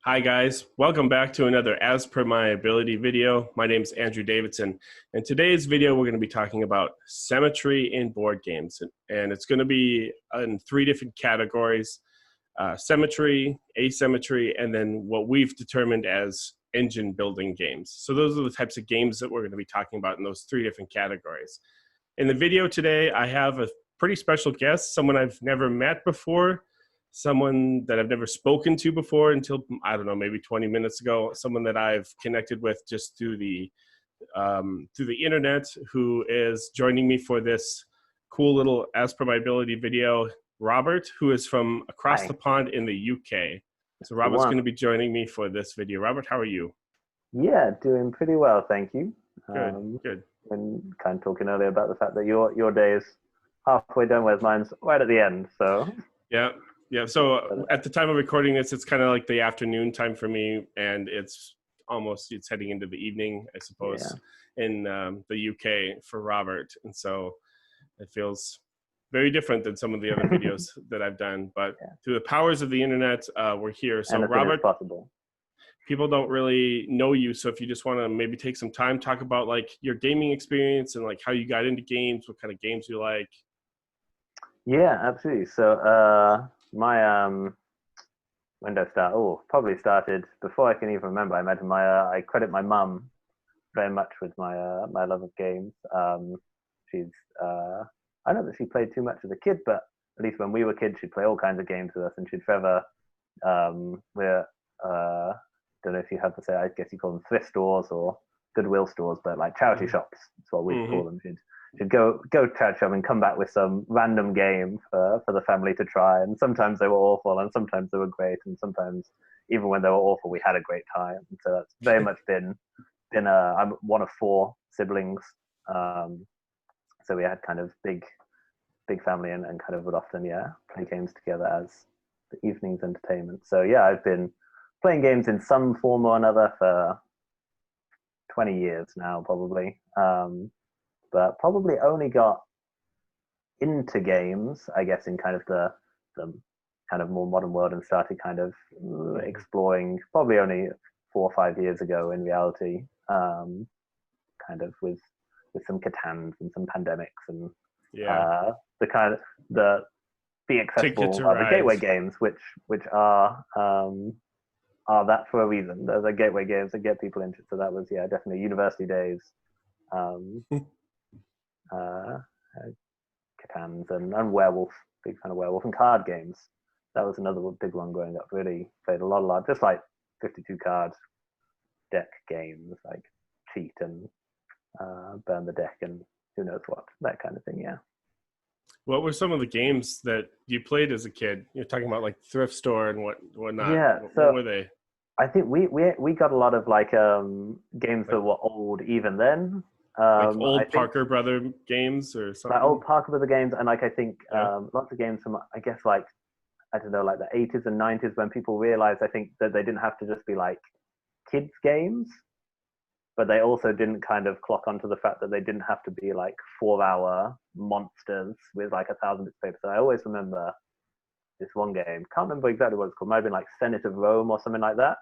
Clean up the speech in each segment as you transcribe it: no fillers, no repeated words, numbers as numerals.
Hi guys, welcome back to another As Per My Ability video. My name is Andrew Davidson. In today's video, we're going to be talking about symmetry in board games. And it's going to be in three different categories: symmetry, asymmetry, and then what we've determined as engine building games. So those are the types of games that we're going to be talking about in those three different categories. In the video today, I have a pretty special guest, someone I've never met before, someone that I've never spoken to before until, I don't know, maybe 20 minutes ago, someone that I've connected with just through the internet, who is joining me for this cool little As Per My Ability video, Robert, who is from across the Hi. pond in the UK. So The Robert's one. going to be joining me for this video. Robert, how are you? Yeah, doing pretty well, thank you. Good, good. And kind of talking earlier about the fact that your day is halfway done, whereas mine's right at the end. So Yeah, yeah. So at the time of recording this, it's kind of like the afternoon time for me, and it's heading into the evening, I suppose, in the UK for Robert, and so it feels very different than some of the other videos that I've done. But through the powers of the internet, we're here. So anything Robert, is possible. people don't really know you, so if you just want to maybe take some time, talk about like your gaming experience and like how you got into games, what kind of games you like. Yeah, absolutely. So my when did I start? Oh, probably started before I can even remember. I imagine I credit my mum very much with my love of games. She's I don't know that she played too much as a kid, but at least when we were kids, she'd play all kinds of games with us, and she'd forever we're don't know if you have to say, I guess you call them thrift stores or goodwill stores, but like charity shops. That's what we call them. She'd go charity shop and come back with some random game for the family to try. And sometimes they were awful, and sometimes they were great, and sometimes even when they were awful, we had a great time. And so that's very much been I'm one of four siblings, so we had kind of big family and kind of would often play games together as the evening's entertainment. So yeah, I've been playing games in some form or another for 20 years now, probably. But probably only got into games, I guess, in kind of the kind of more modern world and started kind of exploring probably only 4 or 5 years ago in reality, kind of with some Catans and some pandemics and the kind of the being accessible the gateway games, which are that for a reason. Those are gateway games that get people into. So that was definitely university days, Catans and Werewolf, big fan of Werewolf and card games. That was another big one growing up. Really played a lot, just like 52 card deck games like Cheat and Burn the Deck and who knows what, that kind of thing. Yeah. What were some of the games that you played as a kid? You're talking about like thrift store and whatnot. Yeah. What were they? I think we got a lot of like games that were old even then. Like old Parker Brother games or something? Like old Parker Brother games, and like I think lots of games from, I guess, like, I don't know, like the 80s and 90s, when people realized, I think, that they didn't have to just be like kids games, but they also didn't kind of clock onto the fact that they didn't have to be like 4-hour monsters with like 1,000 bits of paper. So I always remember this one game, can't remember exactly what it's called, might have been like Senate of Rome or something like that,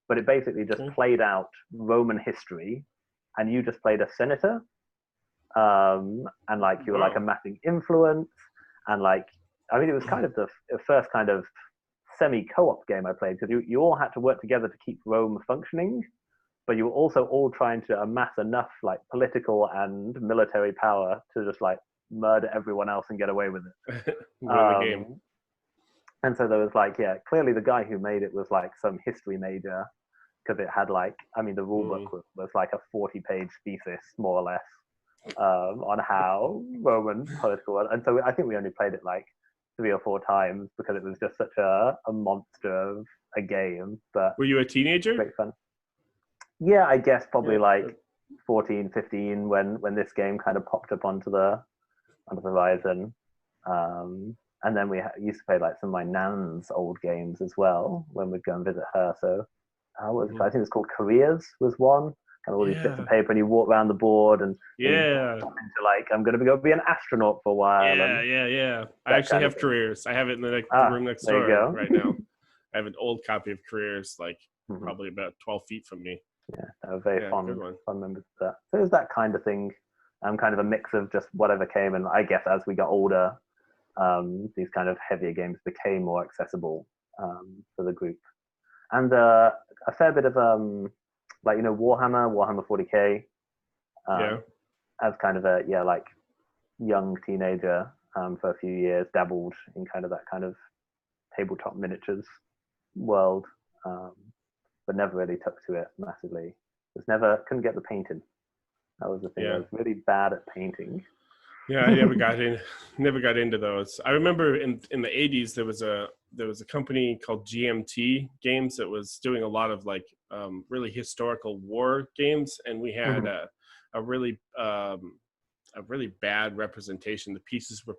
but it basically just played out Roman history, and you just played a senator, and like you were like amassing influence, and like, I mean, it was kind of the first kind of semi-co-op game I played, because you all had to work together to keep Rome functioning, but you were also all trying to amass enough like political and military power to just like murder everyone else and get away with it. Win the game. And so there was like, clearly the guy who made it was like some history major, because it had like, I mean, the rule book was like a 40-page thesis, more or less, on how Roman political was. And so I think we only played it like 3 or 4 times because it was just such a monster of a game. But were you a teenager? Great fun. Yeah, I guess probably like 14, 15 when this game kind of popped up onto the horizon. And then we used to play like some of my nan's old games as well when we'd go and visit her. So I think it's called Careers was one. Kind of all these bits of paper, and you walk around the board and into like, I'm going to go be an astronaut for a while. I actually have Careers. I have it in the room next door right now. I have an old copy of Careers, like Mhm. probably about 12 feet from me. Yeah, they were very Yeah, fond good one. members of that. So it was that kind of thing, kind of a mix of just whatever came. And I guess as we got older, these kind of heavier games became more accessible for the group. And a fair bit of like Warhammer 40K, Yeah. as kind of a like young teenager for a few years, dabbled in kind of that kind of tabletop miniatures world, but never really took to it massively. Couldn't get the painting. That was the thing. I Yeah. was really bad at painting. Yeah, I never got into those. I remember in the 80s there was a company called GMT Games that was doing a lot of like really historical war games, and we had a really bad representation. The pieces were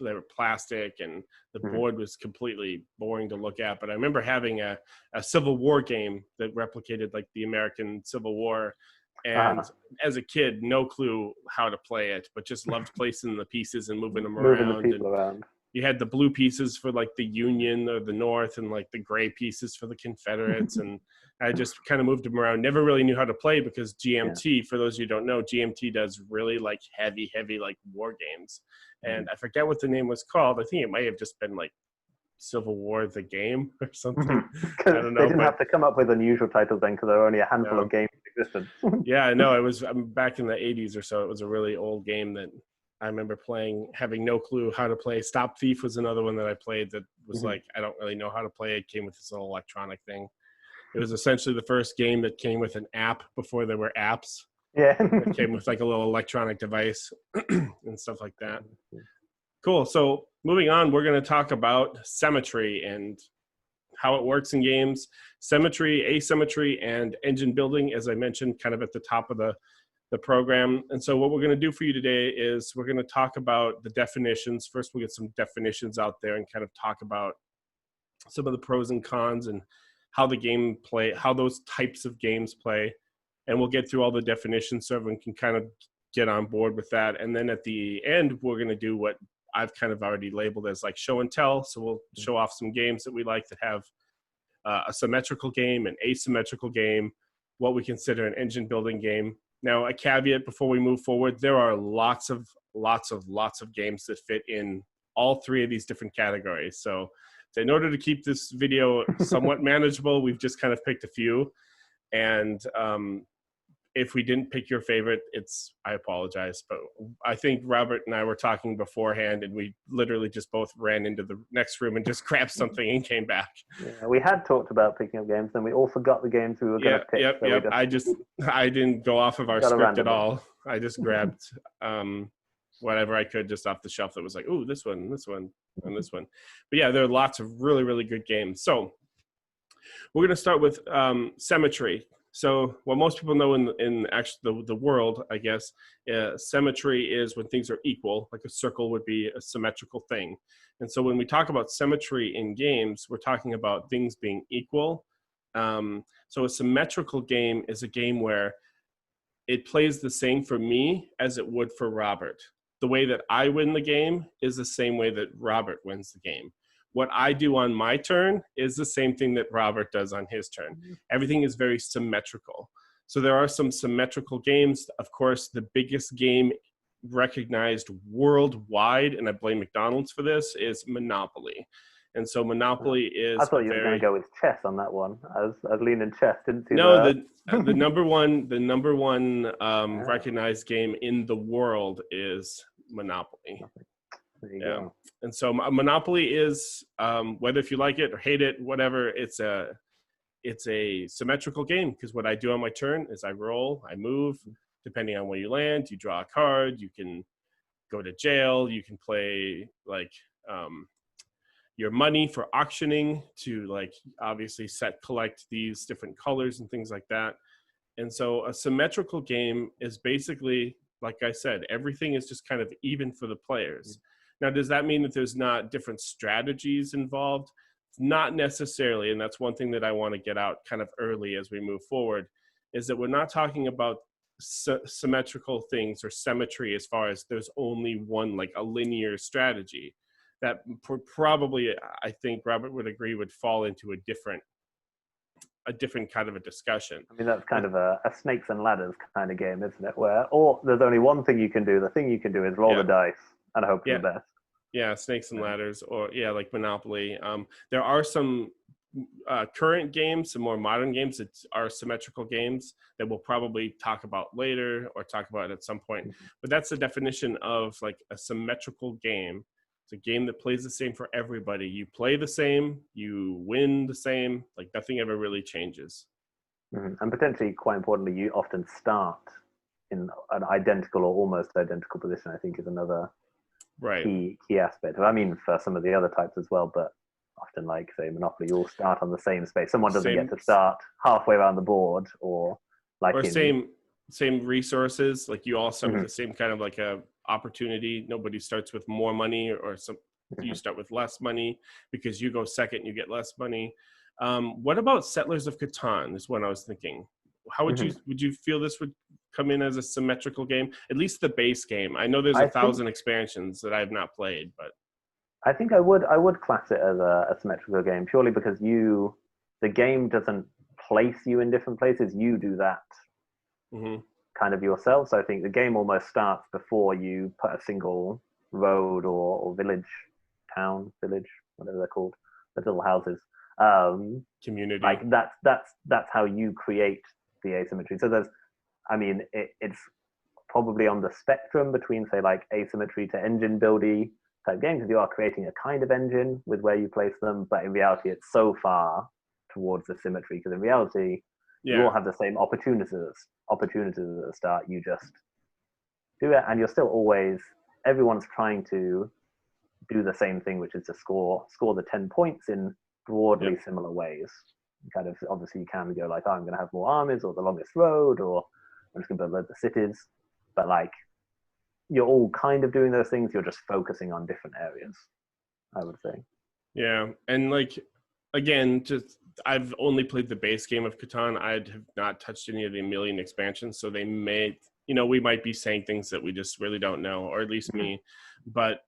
they were plastic, and the board was completely boring to look at. But I remember having a Civil War game that replicated like the American Civil War. And as a kid, no clue how to play it, but just loved placing the pieces and moving them Moving around. the people around. You had the blue pieces for like the Union or the North, and like the gray pieces for the Confederates. And I just kind of moved them around. Never really knew how to play because GMT, for those of you who don't know, GMT does really like heavy like war games. And I forget what the name was called. I think it might have just been like Civil War the Game or something. I don't know. They didn't have to come up with unusual titles then, because there were only a handful of games in existence. Yeah, no, it was back in the 80s or so. It was a really old game that I remember playing, having no clue how to play. Stop Thief was another one that I played that was like, I don't really know how to play. It came with this little electronic thing. It was essentially the first game that came with an app before there were apps. Yeah. It came with like a little electronic device and stuff like that. Cool. So moving on, we're going to talk about symmetry and how it works in games. Symmetry, asymmetry, and engine building, as I mentioned, kind of at the top of the program. And so what we're going to do for you today is we're going to talk about the definitions. First, we'll get some definitions out there and kind of talk about some of the pros and cons and how those types of games play. And we'll get through all the definitions so everyone can kind of get on board with that. And then at the end, we're going to do what I've kind of already labeled as like show and tell. So we'll show off some games that we like that have a symmetrical game, an asymmetrical game, what we consider an engine building game. Now, a caveat before we move forward, there are lots of games that fit in all three of these different categories. So in order to keep this video somewhat manageable, we've just kind of picked a few. And if we didn't pick your favorite, I apologize. But I think Robert and I were talking beforehand, and we literally just both ran into the next room and just grabbed something and came back. Yeah, we had talked about picking up games, and we all forgot the games we were going to pick. Yep. I didn't go off of our script at all. I just grabbed whatever I could just off the shelf that was like, ooh, this one, and this one. But yeah, there are lots of really, really good games. So we're going to start with symmetry. So what most people know in actually the world, I guess, symmetry is when things are equal, like a circle would be a symmetrical thing. And so when we talk about symmetry in games, we're talking about things being equal. So a symmetrical game is a game where it plays the same for me as it would for Robert. The way that I win the game is the same way that Robert wins the game. What I do on my turn is the same thing that Robert does on his turn. Everything is very symmetrical. So there are some symmetrical games. Of course, the biggest game recognized worldwide, and I blame McDonald's for this, is Monopoly. And so Monopoly is I thought you were going to go with chess on that one. I was leaning chess, didn't see No, that. the number one recognized game in the world is Monopoly. There you go. And so Monopoly is, whether if you like it or hate it, whatever, it's a symmetrical game, because what I do on my turn is I roll, I move, depending on where you land, you draw a card, you can go to jail, you can play like your money for auctioning to like obviously collect these different colors and things like that. And so a symmetrical game is basically, like I said, everything is just kind of even for the players. Now, does that mean that there's not different strategies involved? Not necessarily, and that's one thing that I want to get out kind of early as we move forward, is that we're not talking about symmetrical things or symmetry as far as there's only one, like a linear strategy. that probably, I think Robert would agree, would fall into a different kind of a discussion. I mean, that's kind of a snakes and ladders kind of game, isn't it? Where, or there's only one thing you can do. The thing you can do is roll the dice and hope for the best. Yeah, snakes and ladders, or like Monopoly. There are some current games, some more modern games that are symmetrical games that we'll probably talk about later or talk about at some point. But that's the definition of like a symmetrical game. It's a game that plays the same for everybody. You play the same, you win the same, like nothing ever really changes. And potentially, quite importantly, you often start in an identical or almost identical position, I think is another key aspect. I mean, for some of the other types as well, but often, like, say, Monopoly, you all start on the same space. Someone doesn't get to start halfway around the board, or same resources. Like you all start with the same kind of like a opportunity. Nobody starts with more money, or you start with less money because you go second, you get less money. What about Settlers of Catan is what I was thinking. How would you feel this would come in as a symmetrical game? At least the base game. I know there's 1,000 expansions that I have not played, but I think I would class it as a symmetrical game purely because the game doesn't place you in different places. You do that kind of yourself. So I think the game almost starts before you put a single road or village, town, village, whatever they're called, the little houses. Community. Like that's how you create the asymmetry. So it's probably on the spectrum between, say, like asymmetry to engine buildy type games, because you are creating a kind of engine with where you place them, but in reality it's so far towards the symmetry, because in reality you all have the same opportunities at the start. You just do it, and you're still always, everyone's trying to do the same thing, which is to score the 10 points in broadly similar ways. Kind of, obviously you can go like, oh, I'm going to have more armies, or the longest road, or I'm just going to build loads of cities, but like you're all kind of doing those things, you're just focusing on different areas, I would say. Yeah, and like, again, just I've only played the base game of Catan. I have not touched any of the million expansions, so they may, we might be saying things that we just really don't know, or at least me. But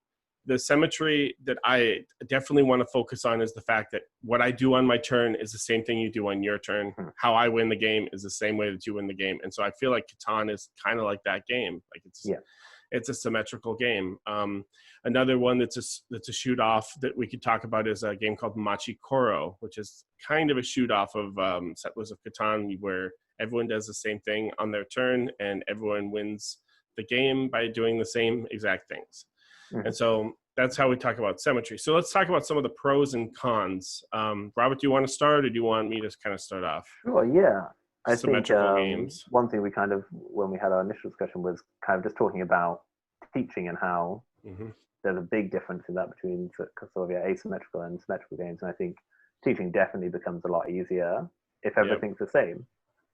the symmetry that I definitely want to focus on is the fact that what I do on my turn is the same thing you do on your turn. How I win the game is the same way that you win the game. And so I feel like Catan is kind of like that game. Like it's a symmetrical game. Another one that's a shoot off that we could talk about is a game called Machi Koro, which is kind of a shoot off of Settlers of Catan, where everyone does the same thing on their turn and everyone wins the game by doing the same exact things. And so that's how we talk about symmetry. So let's talk about some of the pros and cons. Robert, do you want to start, or do you want me to kind of start off? Sure, yeah. I Symmetrical think games. One thing we kind of, when we had our initial discussion, was kind of just talking about teaching and how there's a big difference in that between sort of asymmetrical and symmetrical games. And I think teaching definitely becomes a lot easier if everything's the same,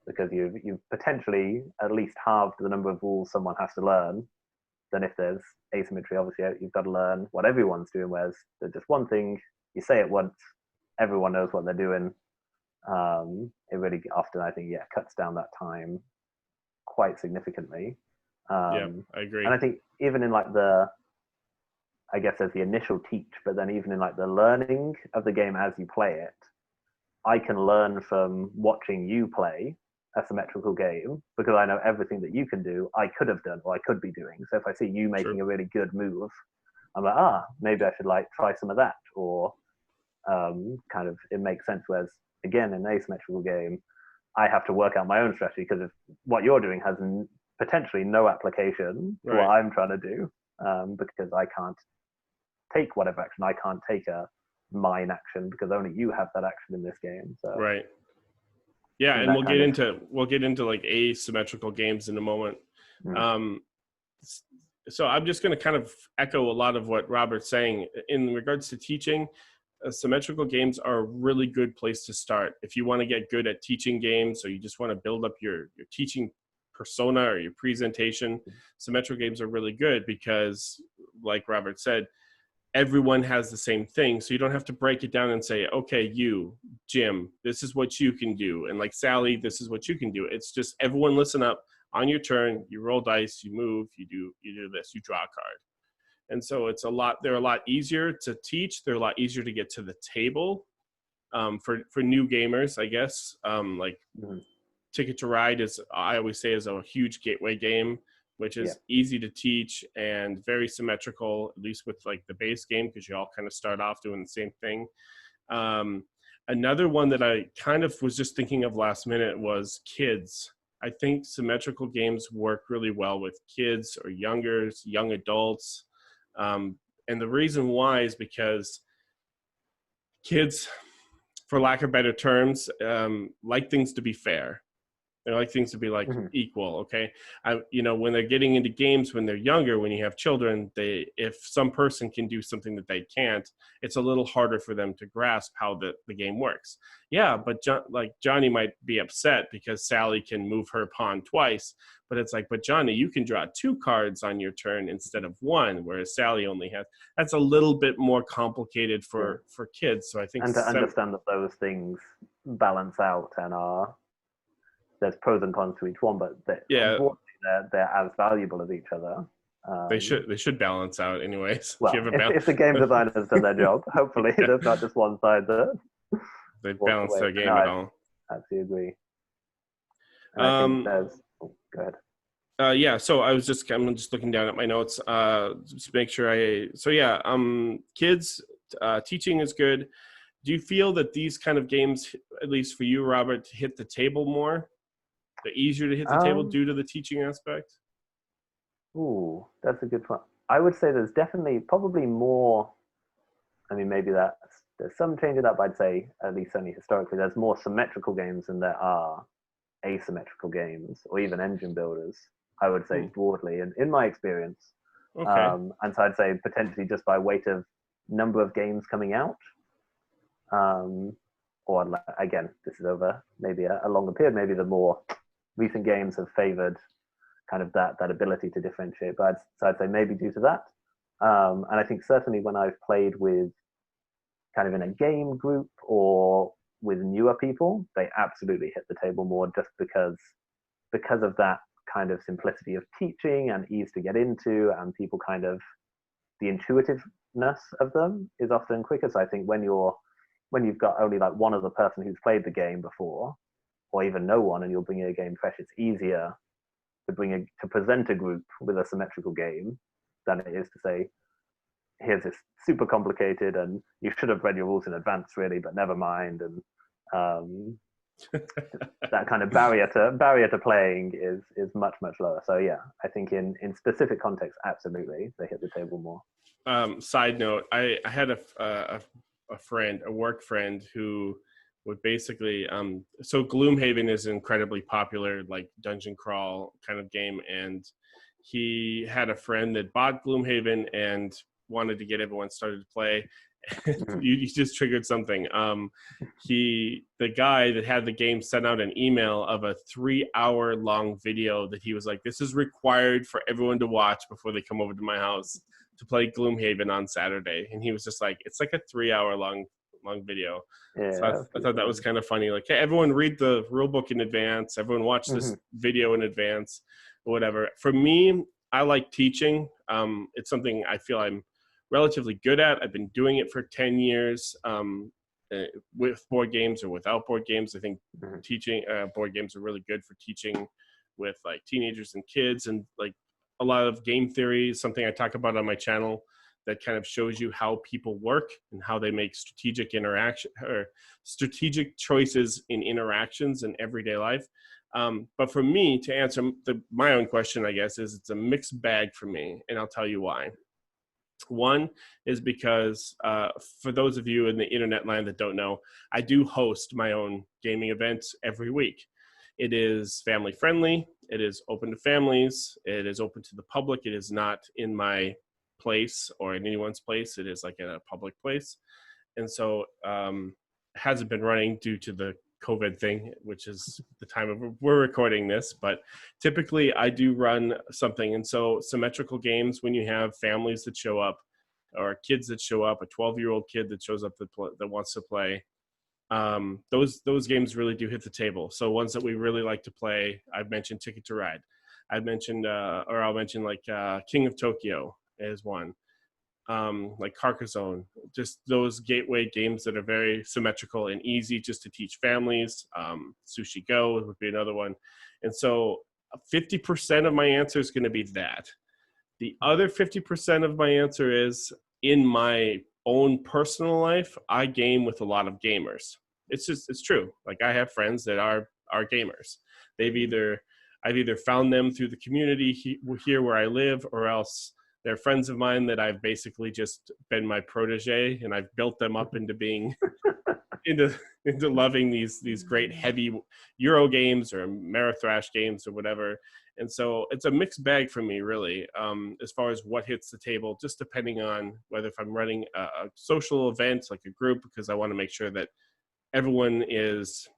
because you've potentially at least halved the number of rules someone has to learn than if there's asymmetry. Obviously, you've got to learn what everyone's doing, whereas there's just one thing, you say it once, everyone knows what they're doing. It really often, I think, cuts down that time quite significantly. I agree. And I think even in like there's the initial teach, but then even in like the learning of the game as you play it, I can learn from watching you play a symmetrical game, because I know everything that you can do, I could have done, or I could be doing. So if I see you making a really good move, I'm like, maybe I should like try some of that, or kind of, it makes sense. Whereas again, in an asymmetrical game, I have to work out my own strategy, because if what you're doing has potentially no application to what I'm trying to do, because I can't take whatever action. I can't take a mine action because only you have that action in this game. So yeah, and we'll get into like asymmetrical games in a moment. So I'm just going to kind of echo a lot of what Robert's saying in regards to teaching. Symmetrical games are a really good place to start if you want to get good at teaching games, or you just want to build up your teaching persona or your presentation. Symmetrical games are really good because, like Robert said, everyone has the same thing. So you don't have to break it down and say, okay, you, Jim, this is what you can do. And like Sally, this is what you can do. It's just everyone listen up. On your turn, you roll dice, you move, you do this, you draw a card. And so they're a lot easier to teach. They're a lot easier to get to the table for new gamers, I guess. Like Ticket to Ride I always say, is a huge gateway game, which is easy to teach and very symmetrical, at least with like the base game, because you all kind of start off doing the same thing. Another one that I kind of was just thinking of last minute was kids. I think symmetrical games work really well with kids or young adults. And the reason why is because kids, for lack of better terms, like things to be fair. They like things to be like equal, okay? When they're getting into games when they're younger, when you have children, if some person can do something that they can't, it's a little harder for them to grasp how the game works. Yeah, but Johnny might be upset because Sally can move her pawn twice, but it's like, but Johnny, you can draw 2 cards on your turn instead of 1, whereas Sally only has. That's a little bit more complicated for kids. So I think, and to understand that those things balance out and there's pros and cons to each one, but unfortunately they're as valuable as each other. They should balance out anyways. Well, if the game designers done their job, hopefully there's not just one side that they balance their game at all. I absolutely agree. And I think go ahead. So I'm just looking down at my notes, just make sure kids, teaching is good. Do you feel that these kind of games, at least for you, Robert, hit the table more? They're easier to hit the table due to the teaching aspect? Ooh, that's a good point. I would say there's probably more. I mean, maybe there's some change in that, but I'd say, at least only historically, there's more symmetrical games than there are asymmetrical games or even engine builders, I would say broadly, in my experience. Okay. And so I'd say potentially just by weight of number of games coming out. Or again, this is over maybe a longer period, maybe the more recent games have favored kind of that ability to differentiate. But I'd say maybe due to that. And I think certainly when I've played with kind of in a game group or with newer people, they absolutely hit the table more just because of that kind of simplicity of teaching and ease to get into, and people kind of, the intuitiveness of them is often quicker. So I think when you've got only like one other person who's played the game before, or even no one, and you're bringing a game fresh, it's easier to present a group with a symmetrical game than it is to say, here's this super complicated, and you should have read your rules in advance, really, but never mind. And that kind of barrier to playing is much, much lower. So yeah, I think in specific contexts, absolutely, they hit the table more. Side note, I had a work friend who would basically so Gloomhaven is an incredibly popular like dungeon crawl kind of game, and he had a friend that bought Gloomhaven and wanted to get everyone started to play. You just triggered something. The guy that had the game sent out an email of a 3-hour long video that he was like, this is required for everyone to watch before they come over to my house to play Gloomhaven on Saturday. And he was just like, it's like a 3-hour long video. Yeah, so I thought that was kind of funny. Like, hey, everyone read the rule book in advance. Everyone watch this video in advance or whatever. For me, I like teaching. It's something I feel I'm relatively good at. I've been doing it for 10 years with board games or without board games. I think teaching board games are really good for teaching with like teenagers and kids, and like a lot of game theory is something I talk about on my channel that kind of shows you how people work and how they make strategic choices in interactions in everyday life. But for me, to answer my own question, I guess, is it's a mixed bag for me, and I'll tell you why. One is because for those of you in the internet land that don't know, I do host my own gaming events every week. It is family friendly. It is open to families. It is open to the public. It is not in my place or in anyone's place. It is like in a public place. And so it hasn't been running due to the COVID thing, which is the time of we're recording this, but typically I do run something. And so Symmetrical Games, when you have families that show up or kids that show up, a 12-year-old kid that shows up that wants to play, those games really do hit the table. So ones that we really like to play, I've mentioned Ticket to Ride. I'll mention like King of Tokyo is one. like Carcassonne, just those gateway games that are very symmetrical and easy just to teach families. Sushi Go would be another one. And so 50% of my answer is going to be that. The other 50% of my answer is, in my own personal life, I game with a lot of gamers. It's true. Like, I have friends that are gamers. I've either found them through the community here where I live, or else they're friends of mine that I've basically just been my protege, and I've built them up into being into loving these great heavy Euro games or Ameritrash games or whatever. And so it's a mixed bag for me, really, as far as what hits the table, just depending on whether if I'm running a social event, like a group, because I want to make sure that everyone is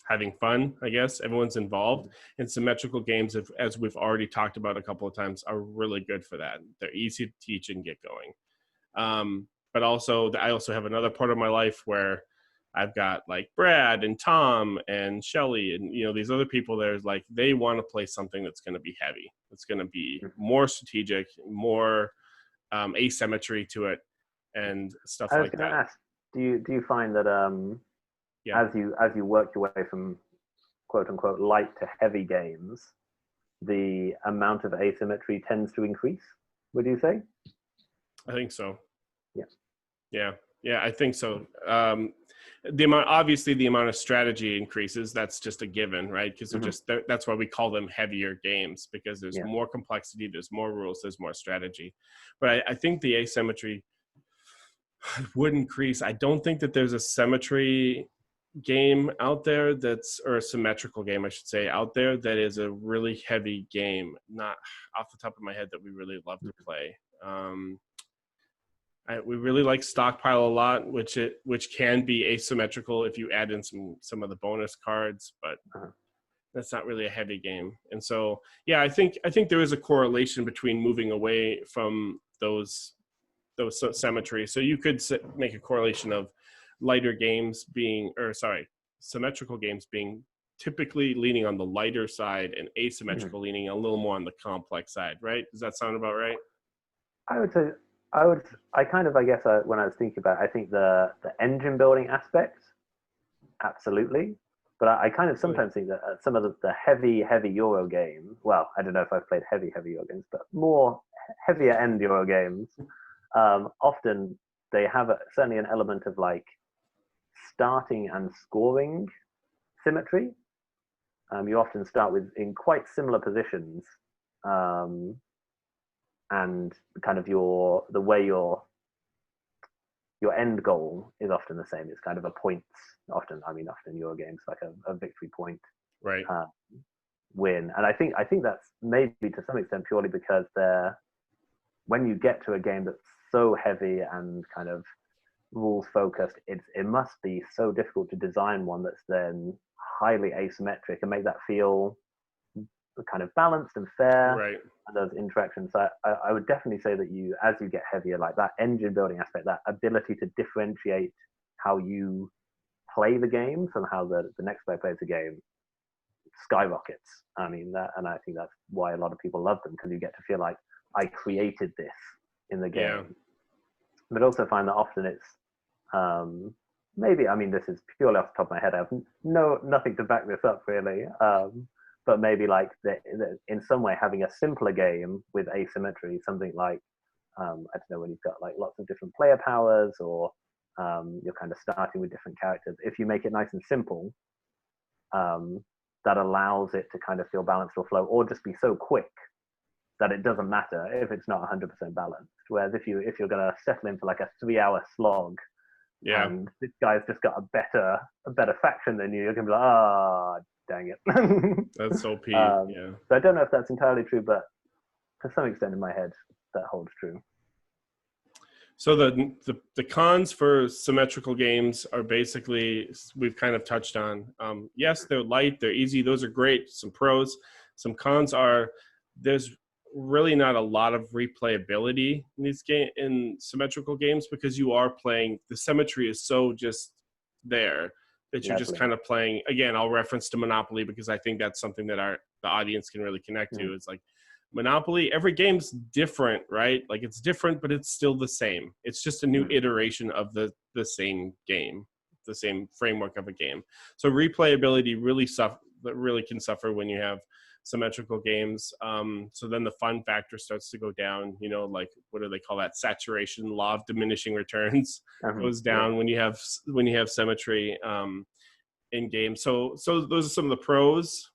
having fun, I guess. Everyone's involved. And symmetrical games, as we've already talked about a couple of times, are really good for that. They're easy to teach and get going. But also, I also have another part of my life where I've got like Brad and Tom and Shelly and, these other people there's like, they want to play something that's going to be heavy. It's going to be more strategic, more asymmetry to it and stuff like that. Ask, do you find that Yeah. as you work your way from quote unquote light to heavy games, the amount of asymmetry tends to increase, would you say? I think so. Yeah. Yeah, I think so. The amount of strategy increases. That's just a given, right? Because that's why we call them heavier games, because there's more complexity, there's more rules, there's more strategy. But I think the asymmetry would increase. I don't think that there's a symmetry game out there or a symmetrical game, I should say, out there that is a really heavy game. Not off the top of my head that we really love to play. We really like Stockpile a lot, which can be asymmetrical if you add in some of the bonus cards, but that's not really a heavy game. And so, yeah, I think there is a correlation between moving away from those symmetry. So you could make a correlation of lighter games symmetrical games being typically leaning on the lighter side and asymmetrical leaning a little more on the complex side, right? Does that sound about right? I would say, I guess when I was thinking about it, I think the engine building aspect, absolutely. But I kind of sometimes think that some of the heavy Euro games, well, I don't know if I've played heavy Euro games, but more heavier end Euro games, often they have certainly an element of like starting and scoring symmetry. You often start in quite similar positions, and kind of the way your end goal is often the same. It's kind of a points. Often Euro games like a victory point, right? Win, and I think that's maybe to some extent purely because when you get to a game that's so heavy and kind of rules focused, it must be so difficult to design one that's then highly asymmetric and make that feel kind of balanced and fair, right? And those interactions. So I would definitely say that as you get heavier, like that engine building aspect, that ability to differentiate how you play the game from how the next player plays the game, skyrockets. I mean and I think that's why a lot of people love them, because you get to feel like I created this in the game. Yeah. But also find that often it's maybe, this is purely off the top of my head. I have nothing to back this up really. But maybe like in some way having a simpler game with asymmetry, something like, I don't know, when you've got like lots of different player powers, or you're kind of starting with different characters. If you make it nice and simple, that allows it to kind of feel balanced or flow, or just be so quick that it doesn't matter if it's not 100% balanced. Whereas if you're going to settle in for like a 3-hour slog, and this guy's just got a better faction than you're going to be like, dang it. That's so P. So I don't know if that's entirely true, but to some extent in my head, that holds true. So the cons for symmetrical games are basically, we've kind of touched on. Yes, they're light, they're easy, those are great. Some pros. Some cons are there's really not a lot of replayability in symmetrical games, because you are playing, the symmetry is so just there that you're just kind of playing. Again, I'll reference to Monopoly because I think that's something that the audience can really connect to. It's like Monopoly, every game's different, right? Like it's different, but it's still the same. It's just a new iteration of the same game, the same framework of a game. So replayability really can suffer when you have symmetrical games. So then the fun factor starts to go down. You know, like what do they call that? Saturation, law of diminishing returns goes down when you have symmetry in games. So those are some of the pros.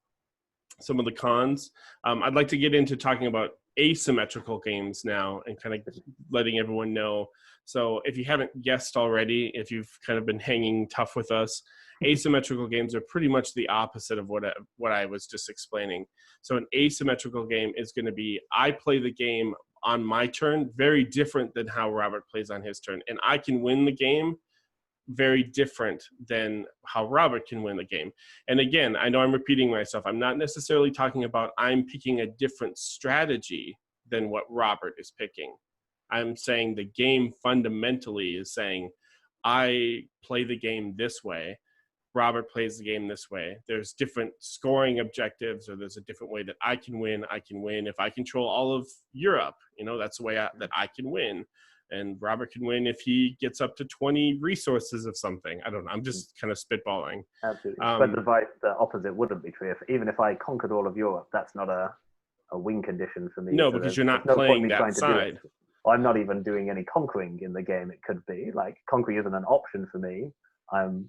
Some of the cons. I'd like to get into talking about asymmetrical games now and kind of letting everyone know. So if you haven't guessed already, if you've kind of been hanging tough with us, asymmetrical games are pretty much the opposite of what I was just explaining. So an asymmetrical game is going to be, I play the game on my turn, very different than how Robert plays on his turn. And I can win the game very different than how Robert can win the game. And again, I know I'm repeating myself. I'm not necessarily talking about I'm picking a different strategy than what Robert is picking. I'm saying the game fundamentally is saying, I play the game this way. Robert plays the game this way. There's different scoring objectives, or there's a different way that I can win. I can win if I control all of Europe. You know, that's the way that I can win. And Robert can win if he gets up to 20 resources of something. I don't know. I'm just kind of spitballing. Absolutely. But the opposite wouldn't be true. Even if I conquered all of Europe, that's not a win condition for me. No, so because you're not playing that side. I'm not even doing any conquering in the game. It could be like conquering isn't an option for me. I'm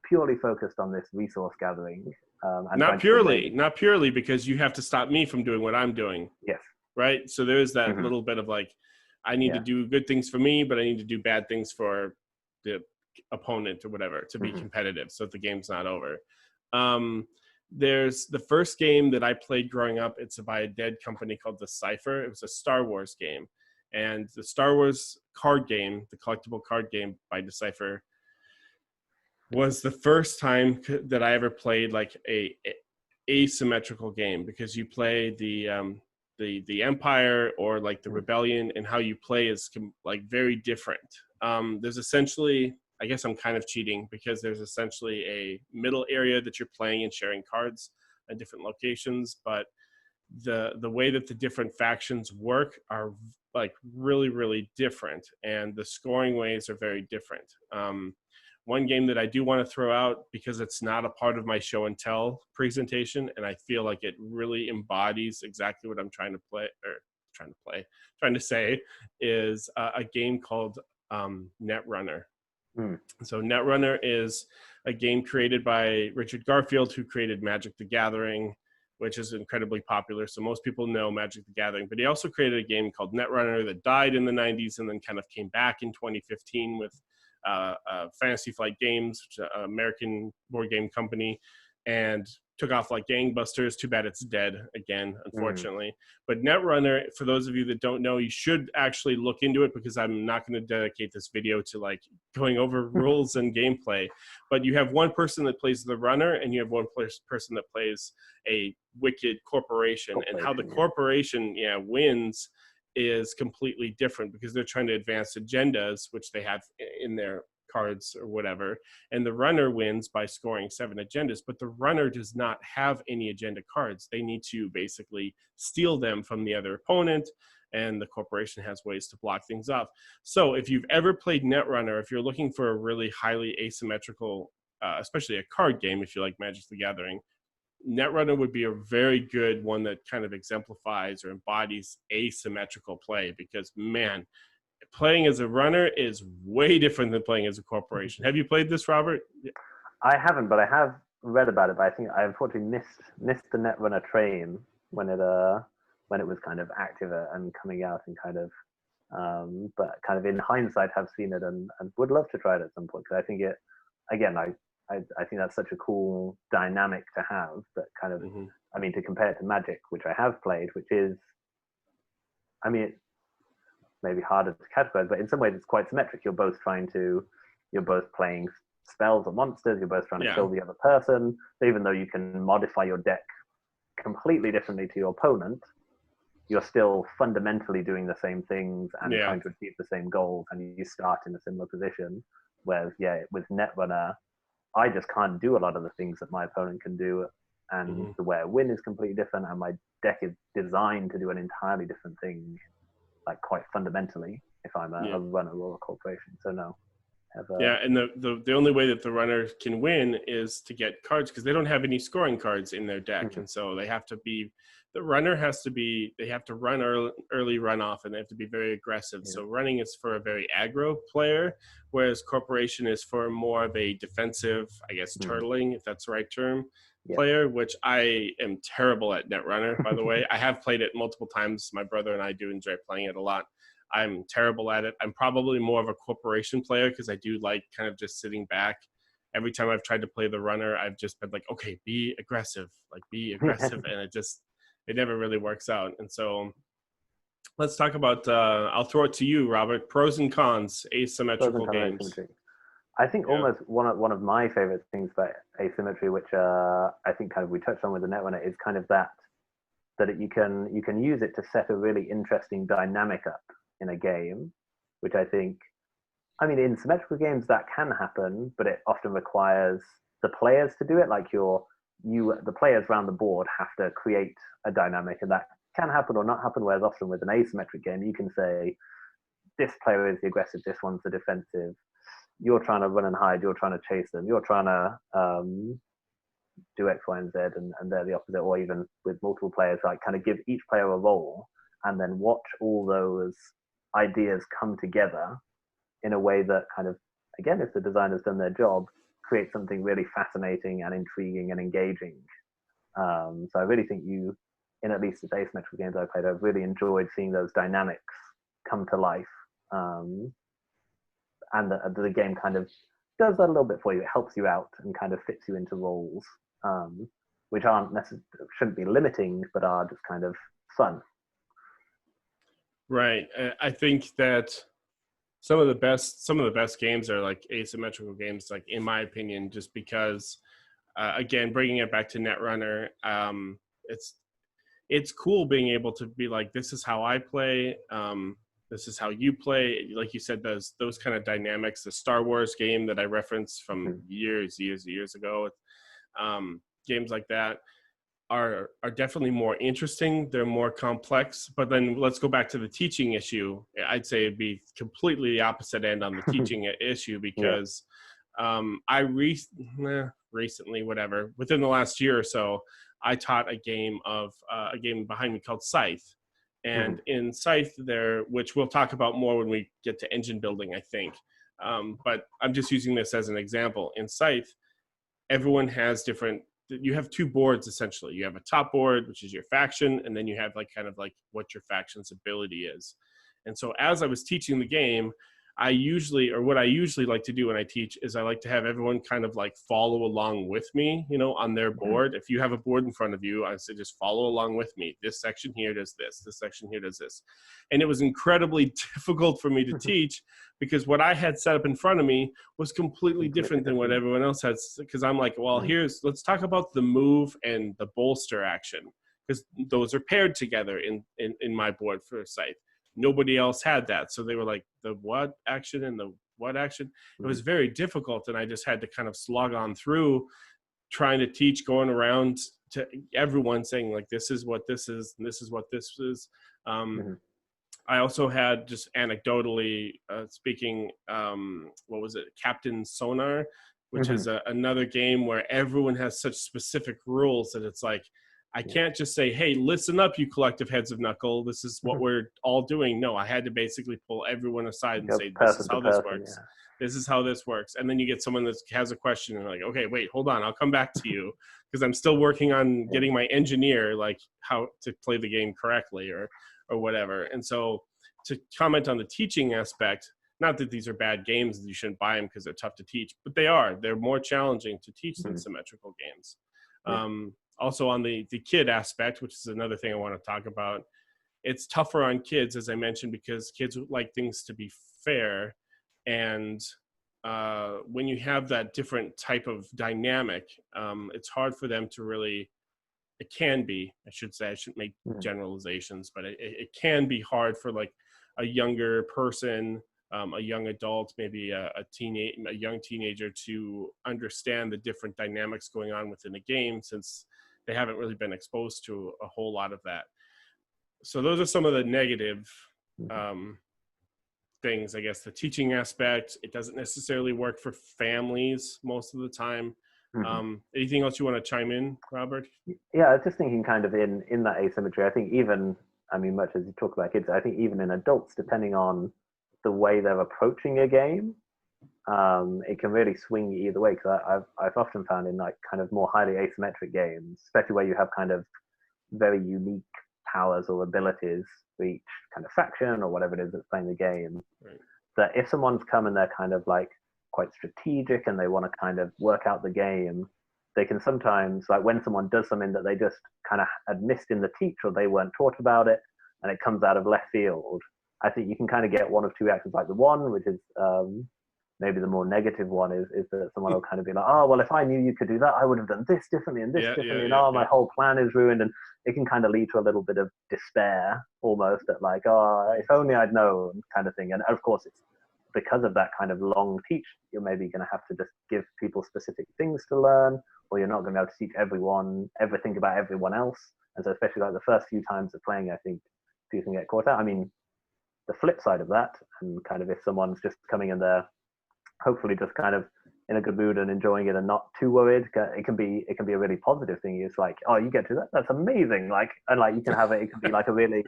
purely focused on this resource gathering. And not purely because you have to stop me from doing what I'm doing. Yes. Right. So there is that little bit of like, I need to do good things for me, but I need to do bad things for the opponent or whatever to be competitive so that the game's not over. There's the first game that I played growing up. It's by a dead company called The Cipher. It was a Star Wars game. And the Star Wars card game, the collectible card game by Decipher, was the first time that I ever played like a asymmetrical game, because you play the Empire or like the Rebellion, and how you play is like very different. There's essentially, I guess I'm kind of cheating, because there's essentially a middle area that you're playing and sharing cards at different locations, but the way that the different factions work are like really, really different, and the scoring ways are very different. One game that I do want to throw out, because it's not a part of my show and tell presentation, and I feel like it really embodies exactly what I'm trying to say, is a game called Netrunner. So Netrunner is a game created by Richard Garfield, who created Magic the Gathering, which is incredibly popular. So most people know Magic the Gathering, but he also created a game called Netrunner that died in the 90s and then kind of came back in 2015 with Fantasy Flight Games, which is an American board game company, and took off like gangbusters. Too bad it's dead again, unfortunately. But Netrunner, for those of you that don't know, you should actually look into it, because I'm not going to dedicate this video to like going over rules and gameplay. But you have one person that plays the runner, and you have one person that plays a wicked corporation. And how the corporation wins is completely different, because they're trying to advance agendas, which they have in their cards or whatever, and the runner wins by scoring 7 agendas. But the runner does not have any agenda cards. They need to basically steal them from the other opponent, and the corporation has ways to block things off. So if you've ever played Netrunner, if you're looking for a really highly asymmetrical, especially a card game, if you like Magic the Gathering, Netrunner would be a very good one that kind of exemplifies or embodies asymmetrical play, because man, playing as a runner is way different than playing as a corporation. Have you played this, Robert? I haven't, but I have read about it. But I think I unfortunately missed the Netrunner train when it was kind of active and coming out, and kind of but kind of in hindsight have seen it and would love to try it at some point, because I think it, again, I think that's such a cool dynamic to have, that kind of, I mean, to compare it to Magic, which I have played, which is, I mean, it's maybe harder to categorize, but in some ways it's quite symmetric. You're both playing spells or monsters, you're both trying to kill the other person. So even though you can modify your deck completely differently to your opponent, you're still fundamentally doing the same things and trying to achieve the same goals, and you start in a similar position. Whereas, with Netrunner, I just can't do a lot of the things that my opponent can do, and Hmm. the way I win is completely different, and my deck is designed to do an entirely different thing, like quite fundamentally, if I'm Yeah. a runner or a corporation. So no, have Yeah, and the only way that the runner can win is to get cards because they don't have any scoring cards in their deck, and so they have to be. The runner has to be. They have to run early runoff, and they have to be very aggressive. yeah. So running is for a very aggro player, whereas corporation is for more of a defensive, I guess, turtling, if that's the right term, Yeah. player. Which I am terrible at Netrunner, by the way. I have played it multiple times. My brother and I do enjoy playing it a lot. I'm terrible at it. I'm probably more of a corporation player because I do like kind of just sitting back. Every time I've tried to play the runner, I've just been like, okay, be aggressive, and it never really works out. And so let's talk about. I'll throw it to you, Robert. Pros and cons, Pros and asymmetrical cons of games. asymmetry. I think Yeah. almost one of my favorite things about asymmetry, which I think kind of we touched on with the Netrunner, is kind of that you can use it to set a really interesting dynamic up in a game, which I think, I mean, in symmetrical games that can happen, but it often requires the players to do it. Like the players around the board have to create a dynamic, and that can happen or not happen. Whereas often with an asymmetric game, you can say this player is the aggressive, this one's the defensive. You're trying to run and hide, you're trying to chase them, you're trying to do X, Y, and Z, and they're the opposite. Or even with multiple players, like kind of give each player a role and then watch all those ideas come together in a way that kind of, again, if the designer's done their job, create something really fascinating and intriguing and engaging. So I really think in at least the asymmetrical games I played, I've really enjoyed seeing those dynamics come to life. And the game kind of does that a little bit for you. It helps you out and kind of fits you into roles, which shouldn't be limiting, but are just kind of fun. Right. I think that some of the best games are like asymmetrical games, like in my opinion, just because again, bringing it back to Netrunner, it's cool being able to be like, this is how I play, this is how you play. Like you said, those kind of dynamics. The Star Wars game that I referenced from years ago, games like that are definitely more interesting. They're more complex. But then let's go back to the teaching issue. I'd say it'd be completely the opposite end on the teaching issue because I recently, within the last year or so, I taught a game behind me called Scythe. And in Scythe which we'll talk about more when we get to engine building, I think. But I'm just using this as an example. In Scythe, everyone has you have two boards essentially. You have a top board, which is your faction, and then you have like kind of like what your faction's ability is. And so as I was teaching the game, what I usually like to do when I teach is I like to have everyone kind of like follow along with me, on their board. If you have a board in front of you, I say just follow along with me. This section here does this section here does this. And it was incredibly difficult for me to teach because what I had set up in front of me was completely different than what everyone else has. Because I'm like, well, let's talk about the move and the bolster action, because those are paired together in my board for Scythe. Nobody else had that. So they were like, the what action and the what action? It was very difficult. And I just had to kind of slog on through trying to teach, going around to everyone saying like, this is what this is, and this is what this is. I also had, just anecdotally speaking, what was it? Captain Sonar, which is another game where everyone has such specific rules that it's like, I can't just say, hey, listen up, you collective heads of Knuckle. This is what we're all doing. No, I had to basically pull everyone aside and say, this is how this works. This is how this works. And then you get someone that has a question and like, okay, wait, hold on. I'll come back to you because I'm still working on getting my engineer, like how to play the game correctly or whatever. And so to comment on the teaching aspect, not that these are bad games and you shouldn't buy them because they're tough to teach, but they're more challenging to teach than symmetrical games. Also on the kid aspect, which is another thing I want to talk about, it's tougher on kids, as I mentioned, because kids like things to be fair. And when you have that different type of dynamic, it's hard for them to really, it can be, I should say, I shouldn't make generalizations, but it can be hard for like a younger person, a young adult, maybe a young teenager to understand the different dynamics going on within a game, since they haven't really been exposed to a whole lot of that. So those are some of the negative things, I guess. The teaching aspect, it doesn't necessarily work for families most of the time. Anything else you want to chime in, Robert? Yeah, I was just thinking kind of in that asymmetry, I think even, I mean, much as you talk about kids, I think even in adults, depending on the way they're approaching a game, it can really swing either way. Because I've often found in like kind of more highly asymmetric games, especially where you have kind of very unique powers or abilities for each kind of faction or whatever it is that's playing the game, right, that if someone's come and they're kind of like quite strategic and they want to kind of work out the game, they can sometimes, like when someone does something that they just kind of had missed in the teach or they weren't taught about it and it comes out of left field, I think you can kind of get one of two reactions. Like the one, which is maybe the more negative one, is that someone will kind of be like, oh, well, if I knew you could do that, I would have done this differently and this differently, and my whole plan is ruined. And it can kind of lead to a little bit of despair almost at like, oh, if only I'd known kind of thing. And of course, it's because of that kind of long teach, you're maybe going to have to just give people specific things to learn, or you're not going to be able to teach everyone everything about everyone else. And so especially like the first few times of playing, I think people can get caught out. I mean, the flip side of that, and kind of if someone's just coming in there, hopefully just kind of in a good mood and enjoying it and not too worried, it can be a really positive thing. It's like, oh, you get to that, that's amazing. Like, and like you can have it can be like a really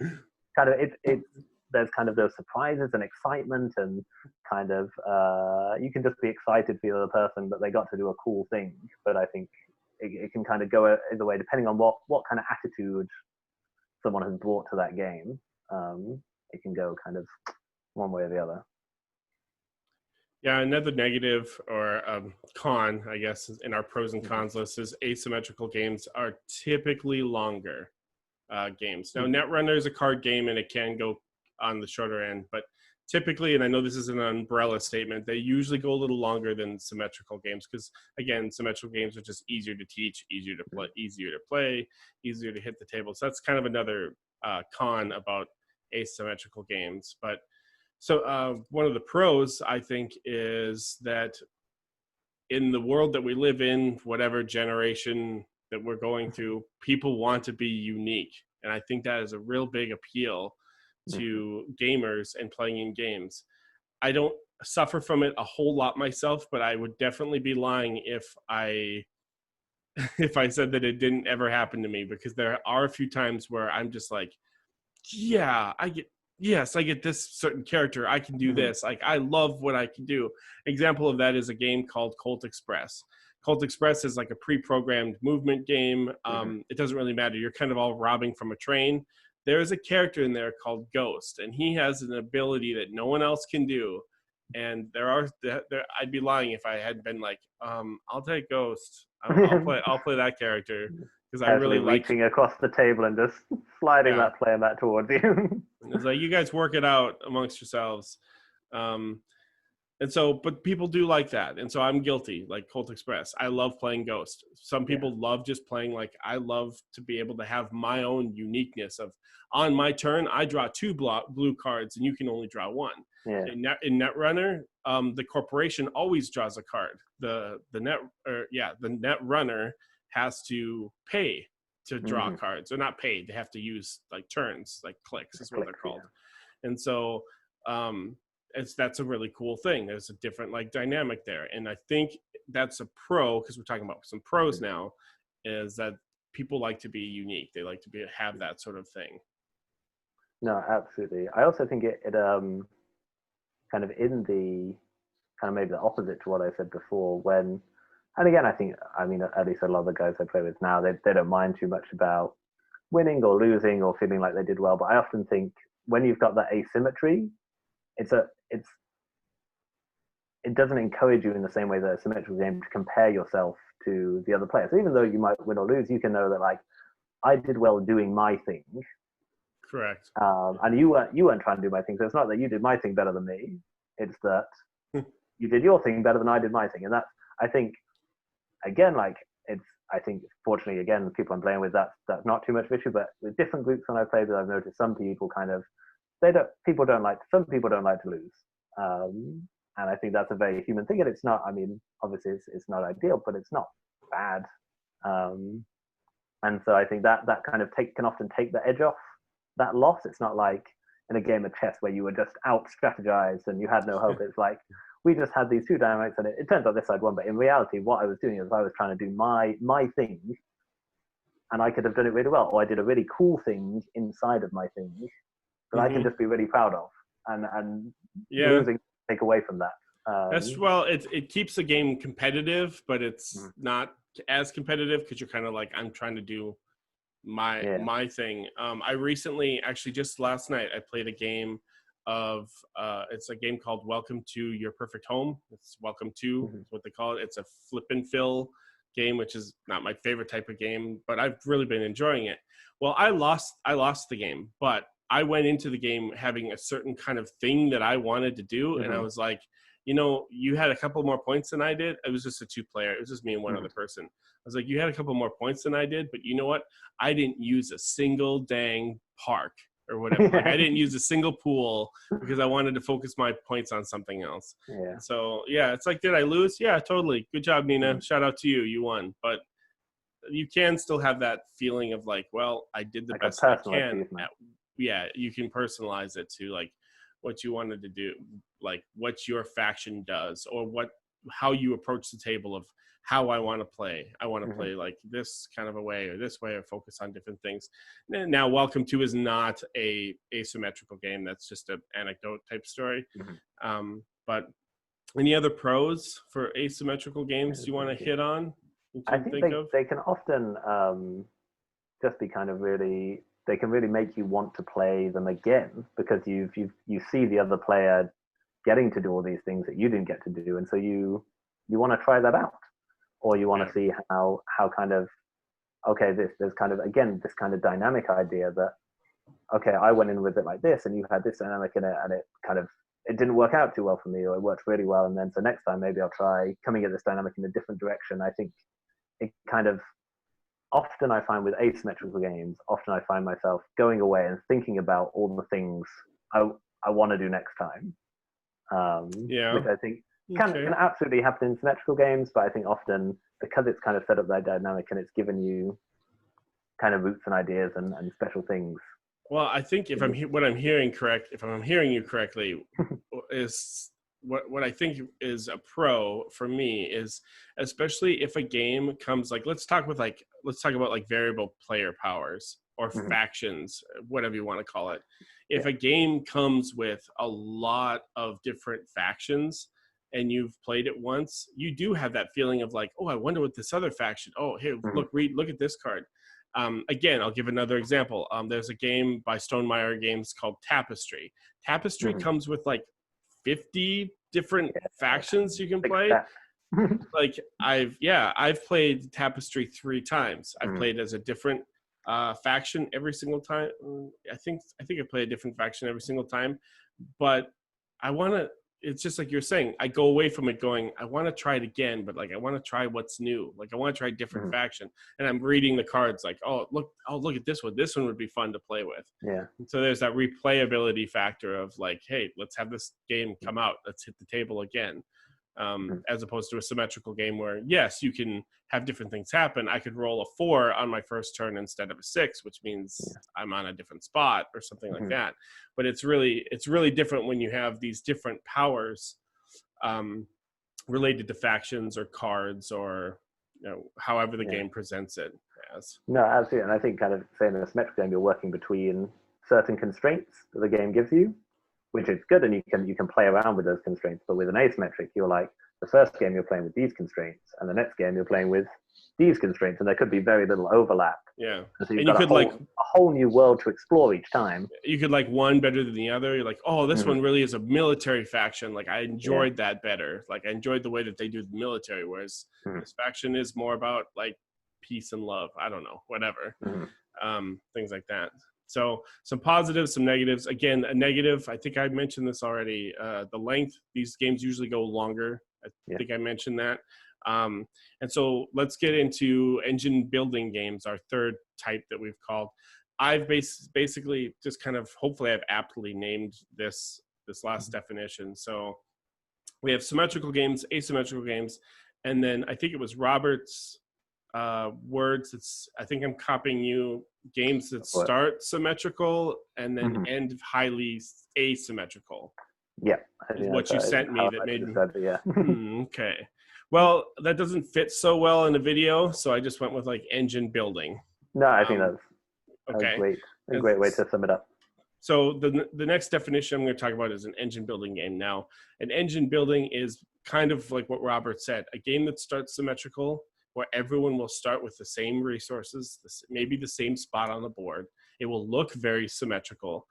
kind of there's kind of those surprises and excitement and kind of you can just be excited for the other person that they got to do a cool thing. But I think it can kind of go either way depending on what kind of attitude someone has brought to that game. It can go kind of one way or the other. Yeah, another negative or con, I guess, in our pros and cons list is asymmetrical games are typically longer games. Now, Netrunner is a card game and it can go on the shorter end, but typically, and I know this is an umbrella statement, they usually go a little longer than symmetrical games because, again, symmetrical games are just easier to teach, easier to play, easier to hit the table. So that's kind of another con about asymmetrical games. But so one of the pros, I think, is that in the world that we live in, whatever generation that we're going through, people want to be unique. And I think that is a real big appeal to gamers and playing in games. I don't suffer from it a whole lot myself, but I would definitely be lying if I said that it didn't ever happen to me, because there are a few times where I'm just like, yeah, I get this certain character. I can do this. Like, I love what I can do. Example of that is a game called Colt Express. Colt Express is like a pre-programmed movement game. It doesn't really matter. You're kind of all robbing from a train. There is a character in there called Ghost, and he has an ability that no one else can do. And I'd be lying if I had been like, I'll take Ghost. I'll play that character. Because I really like reaching across the table and just sliding that player back towards you. It's like, you guys work it out amongst yourselves. And so, but people do like that. And so I'm guilty, like Colt Express. I love playing Ghost. Some people love just playing, like, I love to be able to have my own uniqueness of, on my turn, I draw 2 blue cards and you can only draw 1. Yeah. In Netrunner, the corporation always draws a card. The Netrunner has to pay to draw cards, or not pay, they have to use like turns, like clicks is what they're called. And so that's a really cool thing. There's a different like dynamic there, and I think that's a pro, because we're talking about some pros now, is that people like to be unique. They like to have that sort of thing. No, absolutely. I also think it kind of in the kind of maybe the opposite to what I said before, when, and again, I mean, at least a lot of the guys I play with now, they don't mind too much about winning or losing or feeling like they did well. But I often think when you've got that asymmetry, it doesn't encourage you in the same way that a symmetrical game to compare yourself to the other players. So even though you might win or lose, you can know that, like, I did well doing my thing. Correct. And you weren't trying to do my thing. So it's not that you did my thing better than me. It's that you did your thing better than I did my thing. And that's, I think, again, like, I think fortunately, again, people I'm playing with, that's not too much of an issue. But with different groups when I play with, I've noticed some people kind of, some people don't like to lose. And I think that's a very human thing. And it's not, I mean, obviously it's not ideal, but it's not bad. And And so I think that kind of can often take the edge off that loss. It's not like in a game of chess where you were just out strategized and you had no hope. It's like, we just had these two dynamics and it turns out this side won. But in reality, what I was doing is I was trying to do my thing, and I could have done it really well. Or I did a really cool thing inside of my thing that I can just be really proud of. And losing take away from that. It keeps the game competitive, but it's not as competitive because you're kind of like, I'm trying to do my thing. I recently, actually just last night, I played a game of it's a game called Welcome to Your Perfect Home. It's Welcome to is what they call it. It's a flip and fill game, which is not my favorite type of game, but I've really been enjoying it. Well, I lost the game, but I went into the game having a certain kind of thing that I wanted to do, and I was like, you had a couple more points than I did. It was just a 2-player. It was just me and one other person. I was like, you had a couple more points than I did, but you know what? I didn't use a single dang park or whatever. Like, I didn't use a single pool because I wanted to focus my points on something else. Yeah. So, yeah, it's like, did I lose? Yeah, totally. Good job, Nina. Shout out to you. You won. But you can still have that feeling of like, well, I did the like best I can. Yeah, you can personalize it to like what you wanted to do, like what your faction does, or how you approach the table of how I want to play. I want to play like this kind of a way or this way, or focus on different things. Now, Welcome to is not a asymmetrical game. That's just an anecdote type story. But any other pros for asymmetrical games you want to hit on? I think they can often just be kind of really, they can really make you want to play them again because you see the other player getting to do all these things that you didn't get to do, and so you want to try that out, or you want to see how kind of, okay, there's kind of, again, this kind of dynamic idea that, okay, I went in with it like this and you had this dynamic in it, and it didn't work out too well for me, or it worked really well, and then so next time maybe I'll try coming at this dynamic in a different direction. I think it kind of, often I find with asymmetrical games, I find myself going away and thinking about all the things I want to do next time. Which I think can absolutely happen in symmetrical games, but I think often because it's kind of set up that dynamic and it's given you kind of roots and ideas and special things. Well, I think if I'm hearing you correctly, is what I think is a pro for me is, especially if a game comes like, let's talk about like variable player powers or factions, whatever you want to call it. If a game comes with a lot of different factions and you've played it once, you do have that feeling of like, oh, I wonder what this other faction, oh, here, look at this card. Again, I'll give another example. There's a game by Stonemaier Games called Tapestry. Tapestry comes with like 50 different factions you can play. Like I've played Tapestry 3 times. I've played as a different faction every single time. I think I play a different faction every single time, but it's just like you're saying, I go away from it going, I want to try it again, but like I want to try what's new. Like I want to try a different faction, and I'm reading the cards like, oh look at this one. This one would be fun to play with. Yeah. And so there's that replayability factor of like, hey, let's have this game come out. Let's hit the table again. As opposed to a symmetrical game where, yes, you can have different things happen. I could roll a 4 on my first turn instead of a 6, which means I'm on a different spot or something like that. But it's really different when you have these different powers related to factions or cards or however the game presents it as. No, absolutely. And I think kind of saying in a symmetrical game, you're working between certain constraints that the game gives you, which is good, and you can play around with those constraints. But with an asymmetric, you're like, the first game you're playing with these constraints, and the next game you're playing with these constraints, and there could be very little overlap. Yeah, and so you've got a whole new world to explore each time. You could like one better than the other. You're like, oh, this one really is a military faction. Like I enjoyed that better. Like I enjoyed the way that they do the military, whereas this faction is more about like peace and love. I don't know, whatever, things like that. So some positives, some negatives. Again, a negative, I think I mentioned this already, the length. These games usually go longer. I think I mentioned that. And so let's get into engine building games, our third type that we've called. I've basically just kind of, hopefully I've aptly named this last definition. So we have symmetrical games, asymmetrical games, and then I think it was Robert's words. I think I'm copying you. Games that What? start symmetrical and then Mhm. end highly asymmetrical. Yeah, I Is think what you that's sent me how that I made me. describe it. Yeah. Okay. Well, that doesn't fit so well in a video, so I just went with like engine building. No, I think Um, that's okay. a great way to sum it up. So the next definition I'm going to talk about is an engine building game. Now, an engine building is kind of like what Robert said, a game that starts symmetrical, where everyone will start with the same resources, maybe the same spot on the board. It will look very symmetrical.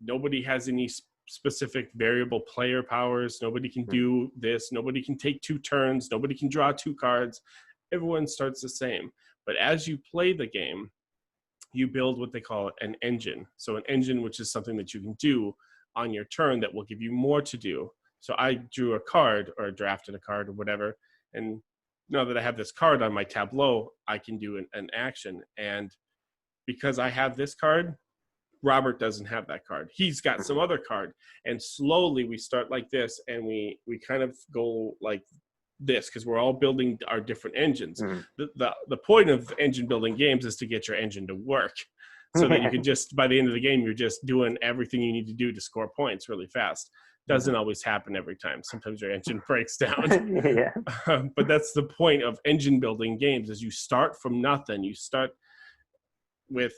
Nobody has any specific variable player powers. Nobody can do this. Nobody can take 2 turns. Nobody can draw 2 cards. Everyone starts the same. But as you play the game, you build what they call an engine. So an engine, which is something that you can do on your turn that will give you more to do. So I drew a card or drafted a card or whatever. And now that I have this card on my tableau, I can do an action. And because I have this card, Robert doesn't have that card. He's got some other card. And slowly we start like this and we kind of go like this because we're all building our different engines. The point of engine building games is to get your engine to work so that you can just, by the end of the game, you're just doing everything you need to do to score points really fast. Doesn't always happen every time. Sometimes your engine breaks down. Yeah. But that's the point of engine building games is you start from nothing. You start with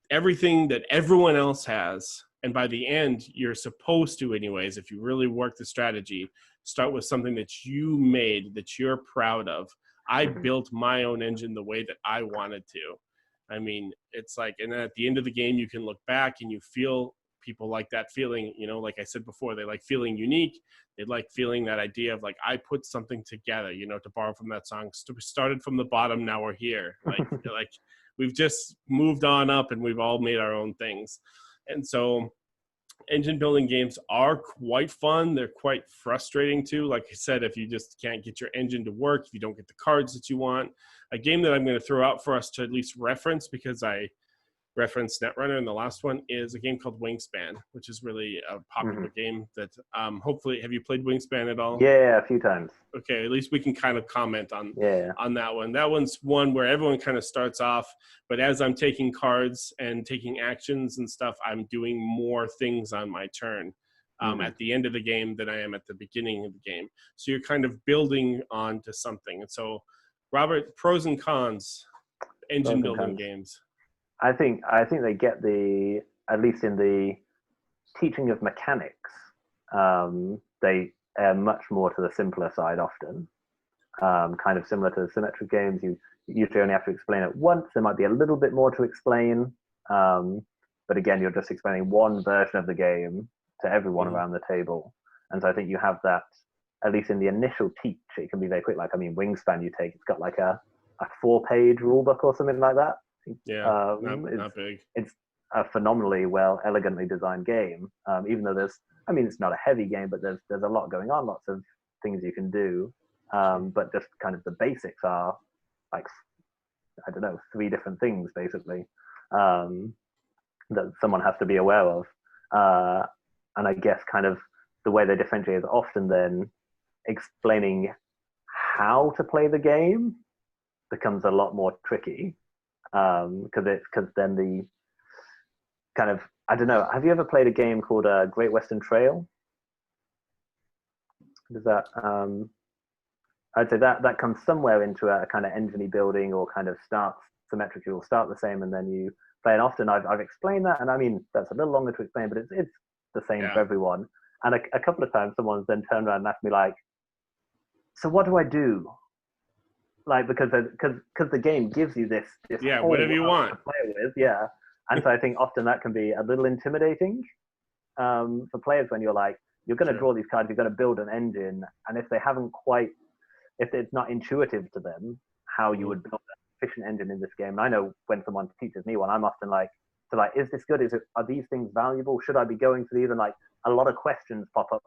everything that everyone else has. And by the end, you're supposed to, anyways, if you really work the strategy, start with something that you made that you're proud of. I built my own engine the way that I wanted to. I mean, it's like, and then at the end of the game, you can look back and you feel people like that feeling, you know, like I said before, they like feeling unique. They like feeling that idea of like, I put something together, you know, to borrow from that song, started from the bottom, now we're here. Like we've just moved on up and we've all made our own things. And so engine building games are quite fun. They're quite frustrating too. Like I said, if you just can't get your engine to work, if you don't get the cards that you want. A game that I'm going to throw out for us to at least reference, because I referenced Netrunner in the last one, is a game called Wingspan, which is really a popular game that hopefully, have you played Wingspan at all? Yeah, a few times. Okay, at least we can kind of comment on Yeah. on that one. That one's one where everyone kind of starts off, but as I'm taking cards and taking actions and stuff, I'm doing more things on my turn at the end of the game than I am at the beginning of the game. So you're kind of building on to something. And so, Robert, pros and cons, engine building games. I think they get at least in the teaching of mechanics, they are much more to the simpler side often. Kind of similar to the symmetrical games, you usually only have to explain it once. There might be a little bit more to explain, but again, you're just explaining one version of the game to everyone around the table. And so I think you have that, at least in the initial teach, it can be very quick. Like, I mean, Wingspan it's got like a 4-page rule book or something like that. Yeah, not big. It's a phenomenally elegantly designed game. Even though it's not a heavy game, but there's a lot going on, lots of things you can do. But just kind of the basics are like, I don't know, 3 different things basically that someone has to be aware of. And I guess kind of the way they differentiate is often then explaining how to play the game becomes a lot more tricky. Because then the kind of, I don't know, have you ever played a game called Great Western Trail? Does that I'd say that comes somewhere into a kind of engine building, or kind of starts symmetrically, or start the same and then you play. And often I've explained that, and I mean that's a little longer to explain, but it's the same for everyone. And a couple of times someone's then turned around and asked me like, so what do I do? Like, because the game gives you this whatever you want to play with, and so I think often that can be a little intimidating for players when you're like, you're going to draw these cards, you're going to build an engine, and if it's not intuitive to them how you would build an efficient engine in this game. And I know when someone teaches me one, I'm often like, is this good? Are these things valuable? Should I be going for these? And like a lot of questions pop up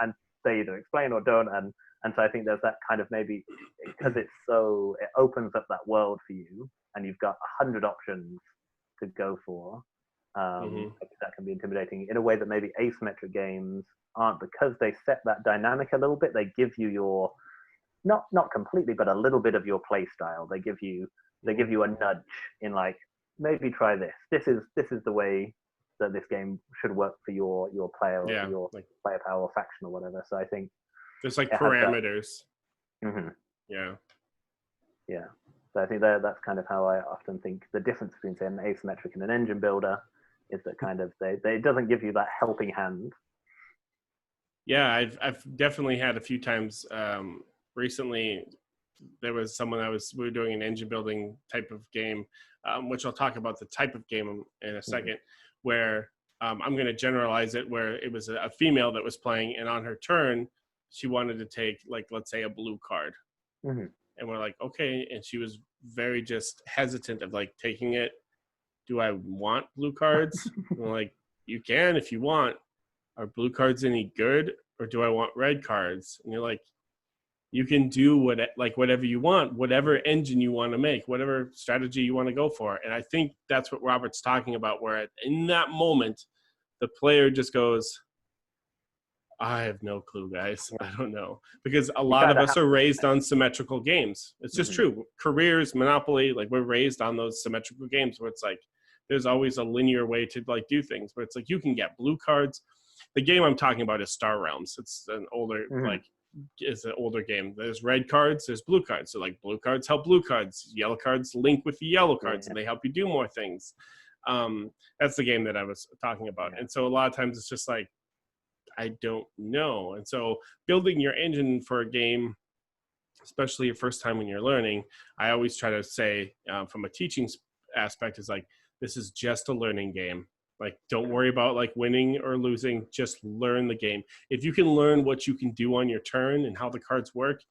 and they either explain or don't, and so I think there's that kind of, maybe because it opens up that world for you, and you've got 100 options to go for. That can be intimidating in a way that maybe asymmetric games aren't, because they set that dynamic a little bit. They give you not completely, but a little bit of your play style. They give you a nudge in like, maybe try this. This is the way that this game should work for your player, or your like player power or faction or whatever. So I think there's like it has that. parameters. Yeah. Yeah. So I think that's kind of how I often think the difference between, say, an asymmetric and an engine builder is that kind of it doesn't give you that helping hand. Yeah, I've definitely had a few times recently. There was someone we were doing an engine building type of game, which I'll talk about the type of game in a second, where I'm going to generalize it, where it was a female that was playing, and on her turn, she wanted to take, like, let's say a blue card. And we're like, okay. And she was very just hesitant of like taking it. Do I want blue cards? And we're like, you can if you want. Are blue cards any good, or do I want red cards? And you're like, you can do whatever you want, whatever engine you want to make, whatever strategy you want to go for. And I think that's what Robert's talking about, where in that moment, the player just goes, I have no clue, guys. I don't know. Because a lot of us are raised on symmetrical games. It's just true. Careers, Monopoly, like, we're raised on those symmetrical games where it's like there's always a linear way to like do things. But it's like you can get blue cards. The game I'm talking about is Star Realms. It's an older it's an older game. There's red cards, there's blue cards. So like blue cards help blue cards. Yellow cards link with the yellow cards and they help you do more things. That's the game that I was talking about. And so a lot of times it's just like, I don't know. And so building your engine for a game, especially your first time when you're learning, I always try to say from a teaching aspect is like, this is just a learning game. Like, don't worry about like winning or losing, just learn the game. If you can learn what you can do on your turn and how the cards work,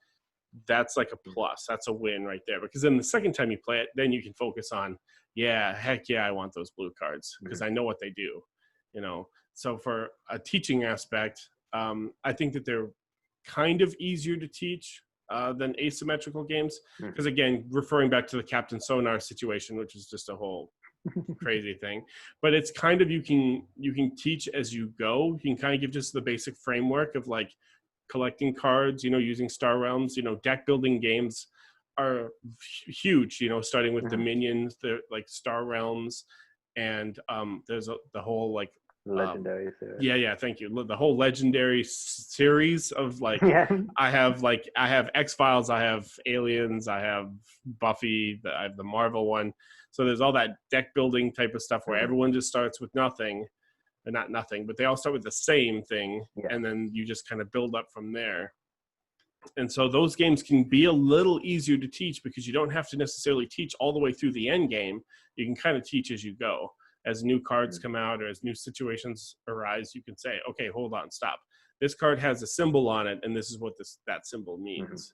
that's like a plus. That's a win right there. Because then the second time you play it, then you can focus on, heck yeah, I want those blue cards because I know what they do, you know. So for a teaching aspect, I think that they're kind of easier to teach than asymmetrical games. Because again, referring back to the Captain Sonar situation, which is just a whole crazy thing, but it's kind of, you can teach as you go. You can kind of give just the basic framework of like collecting cards, you know, using Star Realms. You know, deck building games are huge, you know, starting with Dominions, the like Star Realms, and there's the whole like legendary series. Yeah, thank you. The whole legendary series of like, I have X-Files, I have Aliens, I have Buffy, I have the Marvel one. So there's all that deck building type of stuff where everyone just starts with nothing, or not nothing, but they all start with the same thing, and then you just kind of build up from there. And so those games can be a little easier to teach because you don't have to necessarily teach all the way through the end game. You can kind of teach as you go. As new cards come out or as new situations arise, you can say, okay, hold on, stop. This card has a symbol on it, and this is what that symbol means.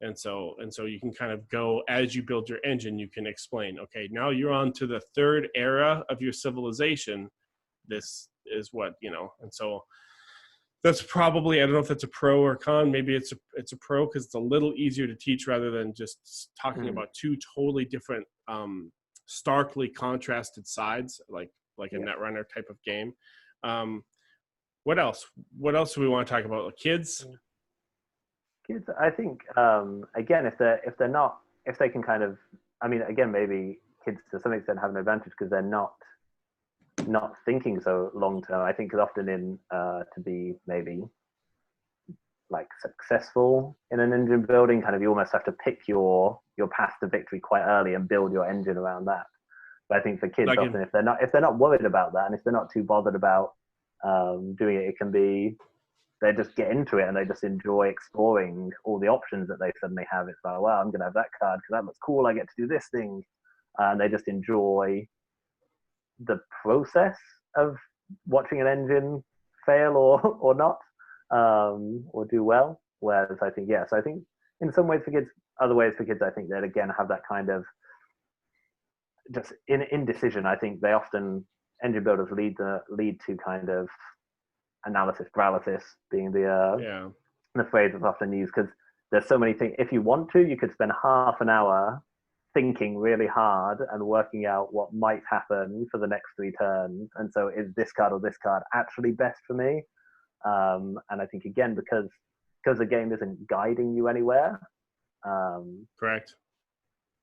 And so you can kind of go, as you build your engine, you can explain, okay, now you're on to the third era of your civilization. This is what, you know. And so that's probably, I don't know if that's a pro or con. Maybe it's a pro because it's a little easier to teach rather than just talking about two totally different starkly contrasted sides, like a Netrunner type of game. What else do we want to talk about? Kids, I think again, if they can kind of, I mean, again, maybe kids to some extent have an advantage because they're not thinking so long term. I think often to be maybe like successful in an engine building, kind of you almost have to pick your path to victory quite early and build your engine around that. But I think for kids, often if they're not worried about that, and if they're not too bothered about doing it, it can be they just get into it and they just enjoy exploring all the options that they suddenly have. It's like, wow, I'm gonna have that card because that looks cool. I get to do this thing, and they just enjoy the process of watching an engine fail or not, or do well. Whereas I think in some ways for kids, other ways for kids, I think they'd again have that kind of just indecision. I think they often, engine builders lead to kind of analysis paralysis being the phrase that's often used, because there's so many things. If you want to, you could spend half an hour thinking really hard and working out what might happen for the next 3 turns. And so is this card or this card actually best for me? And I think again, because the game isn't guiding you anywhere, Correct.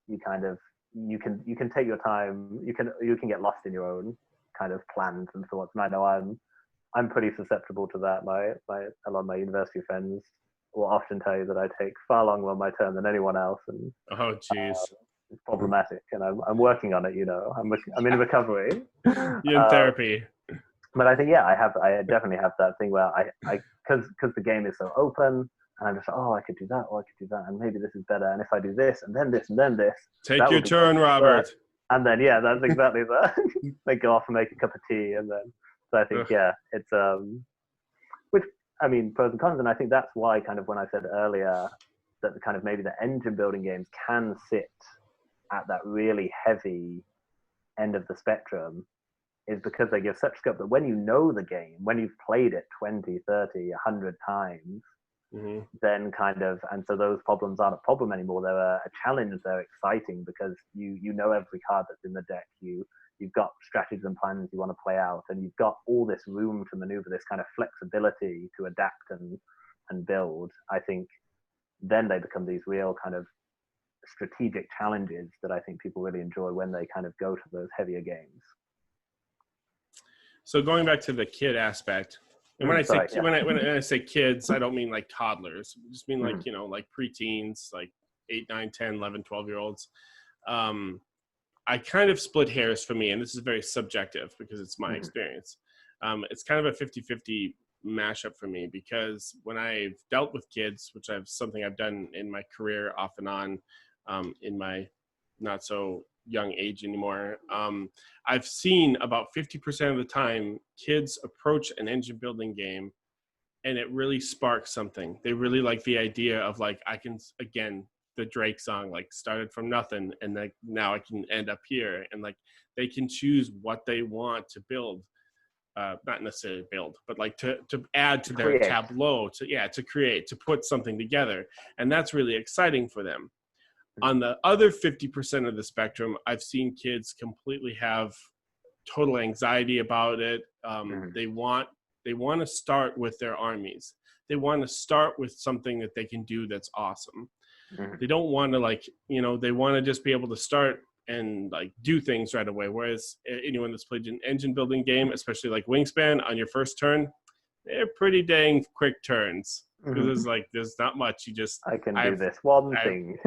You kind of you can take your time. You can get lost in your own kind of plans and thoughts. And I know I'm pretty susceptible to that. A lot of my university friends will often tell you that I take far longer on my turn than anyone else, and Oh, jeez. it's problematic. And I'm working on it. I'm in recovery. You're in therapy. But I think I definitely have that thing where because the game is so open, and I'm just I could do that, or I could do that, and maybe this is better, and if I do this and then this and then this, take your turn, Robert. And then that's exactly that. They go off and make a cup of tea, and then so I think it's which I mean pros and cons, and I think that's why kind of when I said earlier that the kind of maybe the engine building games can sit at that really heavy end of the spectrum, is because they give such scope that when you know the game, when you've played it 20, 30, 100 times, then kind of, and so those problems aren't a problem anymore. They're a challenge. They're exciting because you know every card that's in the deck. You've got strategies and plans you want to play out, and you've got all this room to maneuver, this kind of flexibility to adapt and build. I think then they become these real kind of strategic challenges that I think people really enjoy when they kind of go to those heavier games. So going back to the kid aspect, and when I say kids, I don't mean like toddlers. I just mean like, like preteens, like 8, 9, 10, 11, 12-year-olds. I kind of split hairs for me, and this is very subjective because it's my experience. It's kind of a 50-50 mashup for me, because when I've dealt with kids, which something I've done in my career off and on, in my not so young age anymore, I've seen about 50% of the time kids approach an engine building game and it really sparks something. They really like the idea of like, I can, again, the Drake song, like started from nothing and like now I can end up here, and like they can choose what they want to build. Not necessarily build, but like to add to their tableau, to create, to put something together. And that's really exciting for them. On the other 50% of the spectrum, I've seen kids completely have total anxiety about it. They want to start with their armies. They want to start with something that they can do that's awesome. They don't want to they want to just be able to start and like do things right away. Whereas anyone that's played an engine building game, especially like Wingspan, on your first turn, they're pretty dang quick turns. Because there's not much. I can do this one thing.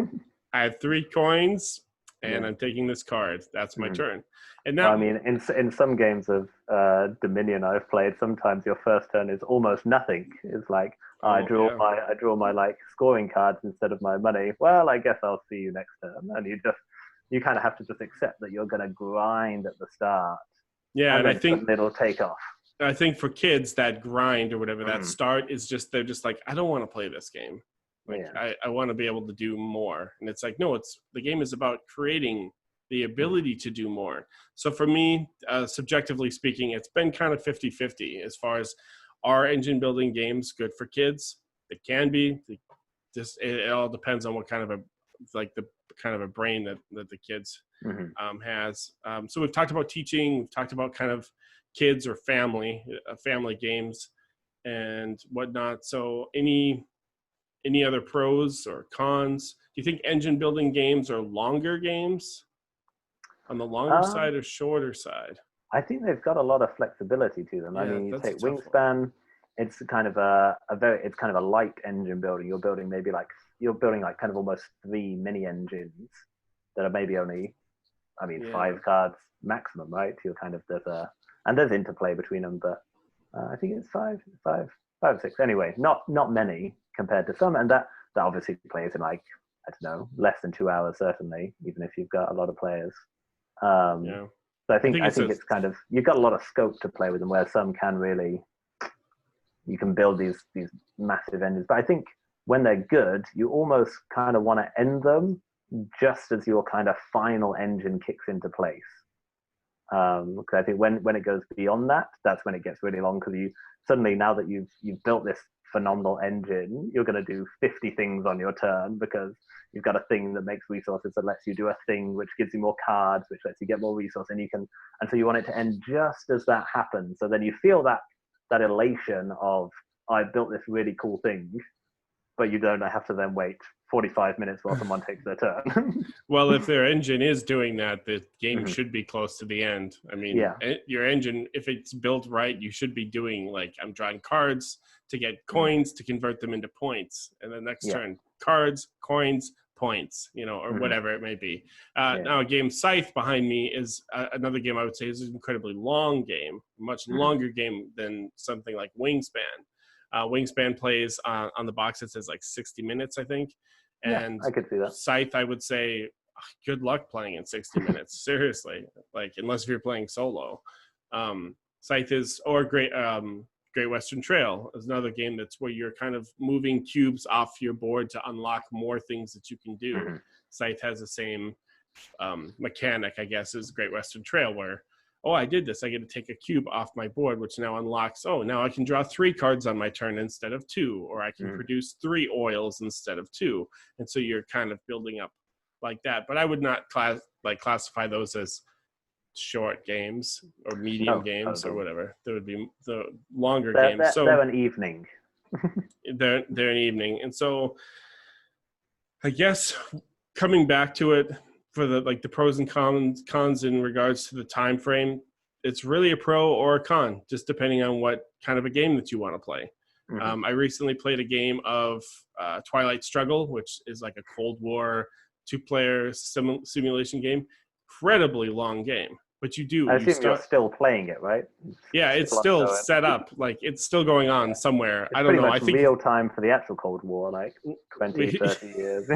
I have 3 coins, and I'm taking this card. That's my turn. And now, I mean, in some games of Dominion I've played, sometimes your first turn is almost nothing. It's like I draw my like scoring cards instead of my money. Well, I guess I'll see you next turn, and you kind of have to just accept that you're going to grind at the start. Yeah, and I think it'll take off. I think for kids, that grind or whatever, that start is they're just like, I don't want to play this game. Like I want to be able to do more. And it's like, no, the game is about creating the ability to do more. So for me, subjectively speaking, it's been kind of 50-50 as far as, are engine building games good for kids? It can be. It all depends on what kind of a brain that the kids has. So we've talked about teaching. We've talked about kind of kids or family games and whatnot. So any other pros or cons? Do you think engine building games are longer games, on the longer side or shorter side? I think they've got a lot of flexibility to them. I mean, you take Wingspan, it's kind of it's kind of a light engine building. You're building like kind of almost 3 mini engines that are maybe only, 5 cards maximum, right? You're kind of, there's interplay between them, but I think it's 5 or 6. Anyway, not many compared to some, and that obviously plays in like, I don't know, less than 2 hours certainly, even if you've got a lot of players. So I think it's kind of, you've got a lot of scope to play with them, where some can really, you can build these massive engines. But I think when they're good, you almost kind of want to end them just as your kind of final engine kicks into place. Because I think when it goes beyond that, that's when it gets really long, because you suddenly, now that you've built this phenomenal engine, you're going to do 50 things on your turn, because you've got a thing that makes resources, that lets you do a thing which gives you more cards, which lets you get more resources, and so you want it to end just as that happens. So then you feel that elation of, I built this really cool thing, but you don't have to then wait 45 minutes while someone takes their turn. Well, if their engine is doing that, the game Mhm. should be close to the end. I mean, Yeah. your engine, if it's built right, you should be doing, like, I'm drawing cards to get coins to convert them into points. And the next Yeah. turn, cards, coins, points, or Mhm. whatever it may be. Yeah. Now, a game Scythe behind me is another game I would say is an incredibly long game, a much longer game than something like Wingspan. Wingspan plays on the box, it says like 60 minutes, I think. And I could see that. Scythe, I would say, good luck playing in 60 minutes. Seriously, like, unless you're playing solo. Scythe is, or Great Western Trail is another game that's where you're kind of moving cubes off your board to unlock more things that you can do. Mhm. Scythe has the same mechanic, I guess, as Great Western Trail, where, oh, I did this, I get to take a cube off my board, which now unlocks, oh, now I can draw 3 cards on my turn instead of 2, or I can produce 3 oils instead of 2. And so you're kind of building up like that. But I would not classify those as short games or medium games or whatever. There would be the longer games. So they're an evening. they're an evening. And so I guess coming back to it, for the pros and cons in regards to the time frame, it's really a pro or a con, just depending on what kind of a game that you want to play. I recently played a game of Twilight Struggle, which is like a Cold War 2-player simulation game. Incredibly long game, but I assume you're still playing it, right? Yeah, it's still set up, like it's still going on somewhere. It's I don't know. Much I think real time for the actual Cold War, like 20, 30 years.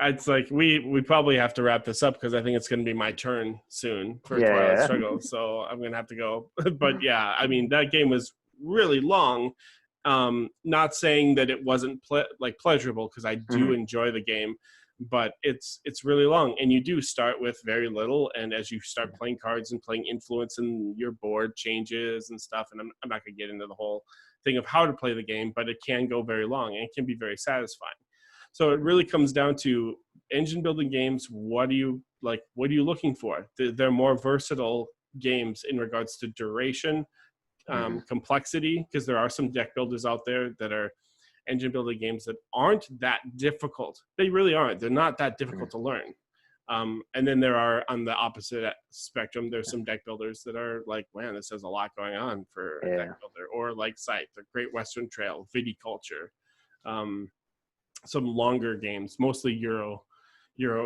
It's like we probably have to wrap this up because I think it's going to be my turn soon for Twilight Struggle. So I'm going to have to go. But yeah, I mean, that game was really long. Not saying that it wasn't pleasurable, because I do enjoy the game, but it's really long, and you do start with very little, and as you start playing cards and playing influence, and your board changes and stuff, and I'm not going to get into the whole thing of how to play the game, but it can go very long and it can be very satisfying. So it really comes down to engine building games. What are you looking for? They're more versatile games in regards to duration, complexity, because there are some deck builders out there that are engine building games that aren't that difficult. They really aren't. They're not that difficult to learn. And then there are, on the opposite spectrum, there's some deck builders that are like, man, this has a lot going on for a deck builder, or like Scythe, the Great Western Trail, Viticulture. Some longer games, mostly Euro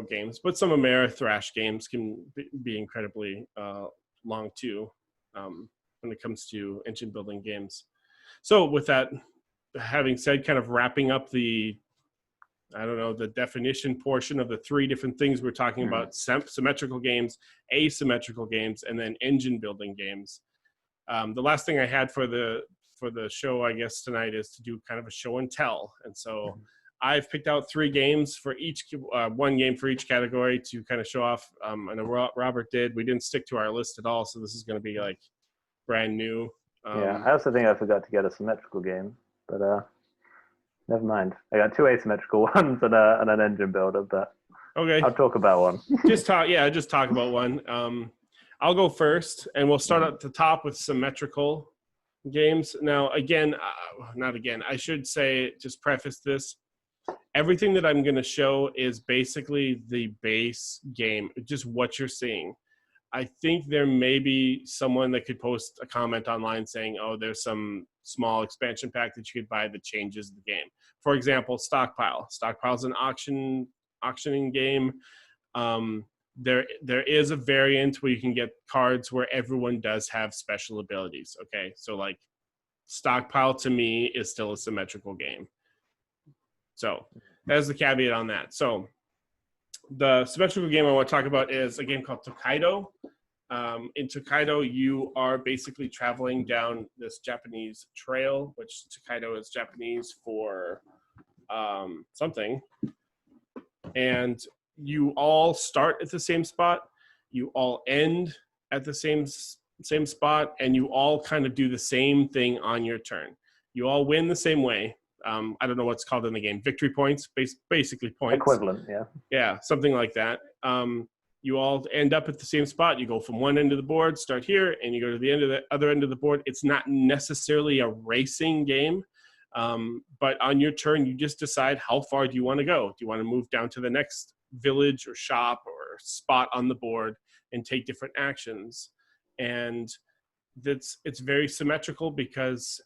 games, but some Ameritrash games can be incredibly long too, when it comes to engine building games. So with that having said, kind of wrapping up the definition portion of the 3 different things we're talking about: symmetrical games, asymmetrical games, and then engine building games. The last thing I had for the show, I guess, tonight is to do kind of a show and tell. And so I've picked out 3 games for each, 1 game for each category to kind of show off. I know Robert did. We didn't stick to our list at all, so this is going to be like brand new. I also think I forgot to get a symmetrical game, but never mind. I got 2 asymmetrical ones and an engine builder, but okay, I'll talk about one. just talk about one. I'll go first, and we'll start at the top with symmetrical games. Now, I should say, just preface this, everything that I'm going to show is basically the base game, just what you're seeing. I think there may be someone that could post a comment online saying, oh, there's some small expansion pack that you could buy that changes the game. For example, Stockpile. Stockpile is an auctioning game. There is a variant where you can get cards where everyone does have special abilities. Okay, so like Stockpile to me is still a symmetrical game. So that's the caveat on that. So the symmetrical game I want to talk about is a game called Tokaido. In Tokaido, you are basically traveling down this Japanese trail, which Tokaido is Japanese for something. And you all start at the same spot. You all end at the same spot, and you all kind of do the same thing on your turn. You all win the same way. I don't know what's called in the game. Victory points, basically points. Equivalent, yeah. Yeah, something like that. You all end up at the same spot. You go from one end of the board, start here, and you go to the other end of the board. It's not necessarily a racing game. But on your turn, you just decide how far do you want to go. Do you want to move down to the next village or shop or spot on the board and take different actions? And it's very symmetrical because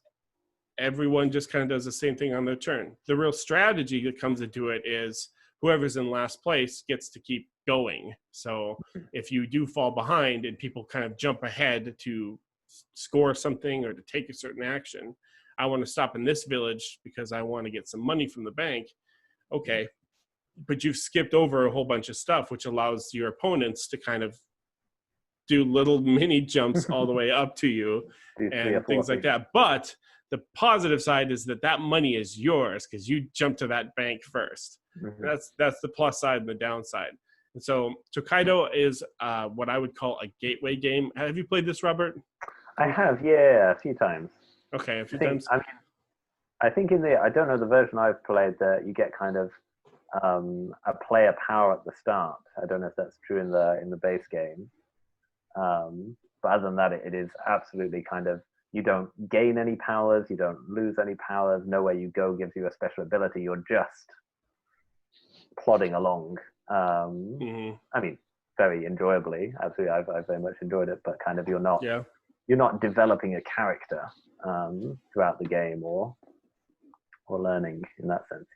everyone just kind of does the same thing on their turn. The real strategy that comes into it is whoever's in last place gets to keep going. So if you do fall behind and people kind of jump ahead to score something or to take a certain action, I want to stop in this village because I want to get some money from the bank. Okay, but you've skipped over a whole bunch of stuff, which allows your opponents to kind of do little mini jumps all the way up to you and things like that. But the positive side is that that money is yours because you jumped to that bank first. That's the plus side and the downside. And so Tokaido is what I would call a gateway game. Have you played this, Robert? I have, yeah, a few times. Okay, a few times. I mean, I think I don't know the version I've played that you get kind of a player power at the start. I don't know if that's true in the base game. But other than that, it is absolutely kind of, you don't gain any powers, you don't lose any powers, nowhere you go gives you a special ability, you're just plodding along. I mean, very enjoyably, absolutely, I've very much enjoyed it, but kind of you're not developing a character throughout the game or learning in that sense,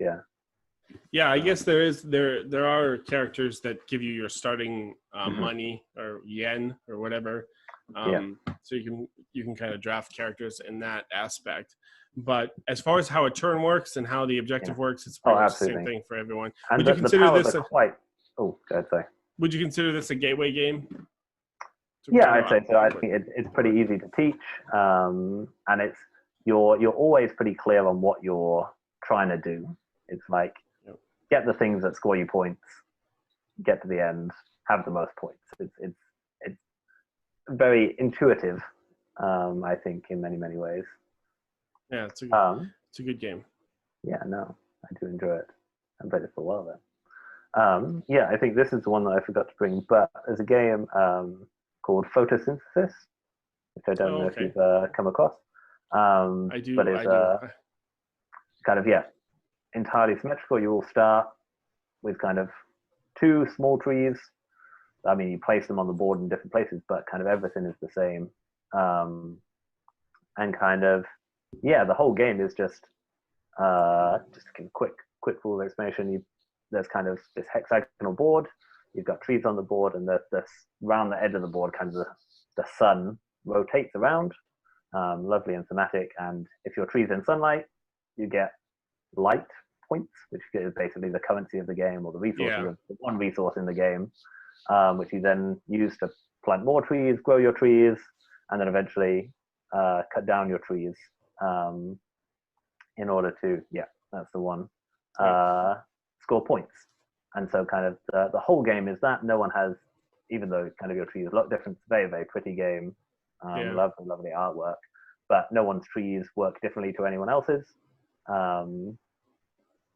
Yeah, I guess there are characters that give you your starting money or yen or whatever. So you can kind of draft characters in that aspect. But as far as how a turn works and how the objective works, it's pretty much the same thing for everyone. And would you consider this quite? Oh, go ahead, sorry. Would you consider this a gateway game? Yeah, I'd say so. I think it's pretty easy to teach, and you're always pretty clear on what you're trying to do. It's like get the things that score you points, get to the end, have the most points. It's very intuitive, I think, in many ways. Yeah, it's a good game. Yeah, no, I do enjoy it. I played it for a while then. Yeah, I think this is the one that I forgot to bring, but there's a game called Photosynthesis, which I don't know if you've come across. I do. But it's kind of, entirely symmetrical. You all start with kind of two small trees. I mean, you place them on the board in different places, but kind of everything is the same. And kind of, the whole game is just a quick rule explanation. There's kind of this hexagonal board. You've got trees on the board, and this around the edge of the board, kind of the sun rotates around, lovely and thematic. And if your tree's in sunlight, you get light points, which is basically the currency of the game, or the resources of the one resource in the game, which you then use to plant more trees, grow your trees, and then eventually cut down your trees in order to, that's the one, score points. And so kind of the whole game is that no one has, even though kind of your trees look different, it's a very, very pretty game, lovely artwork, but no one's trees work differently to anyone else's.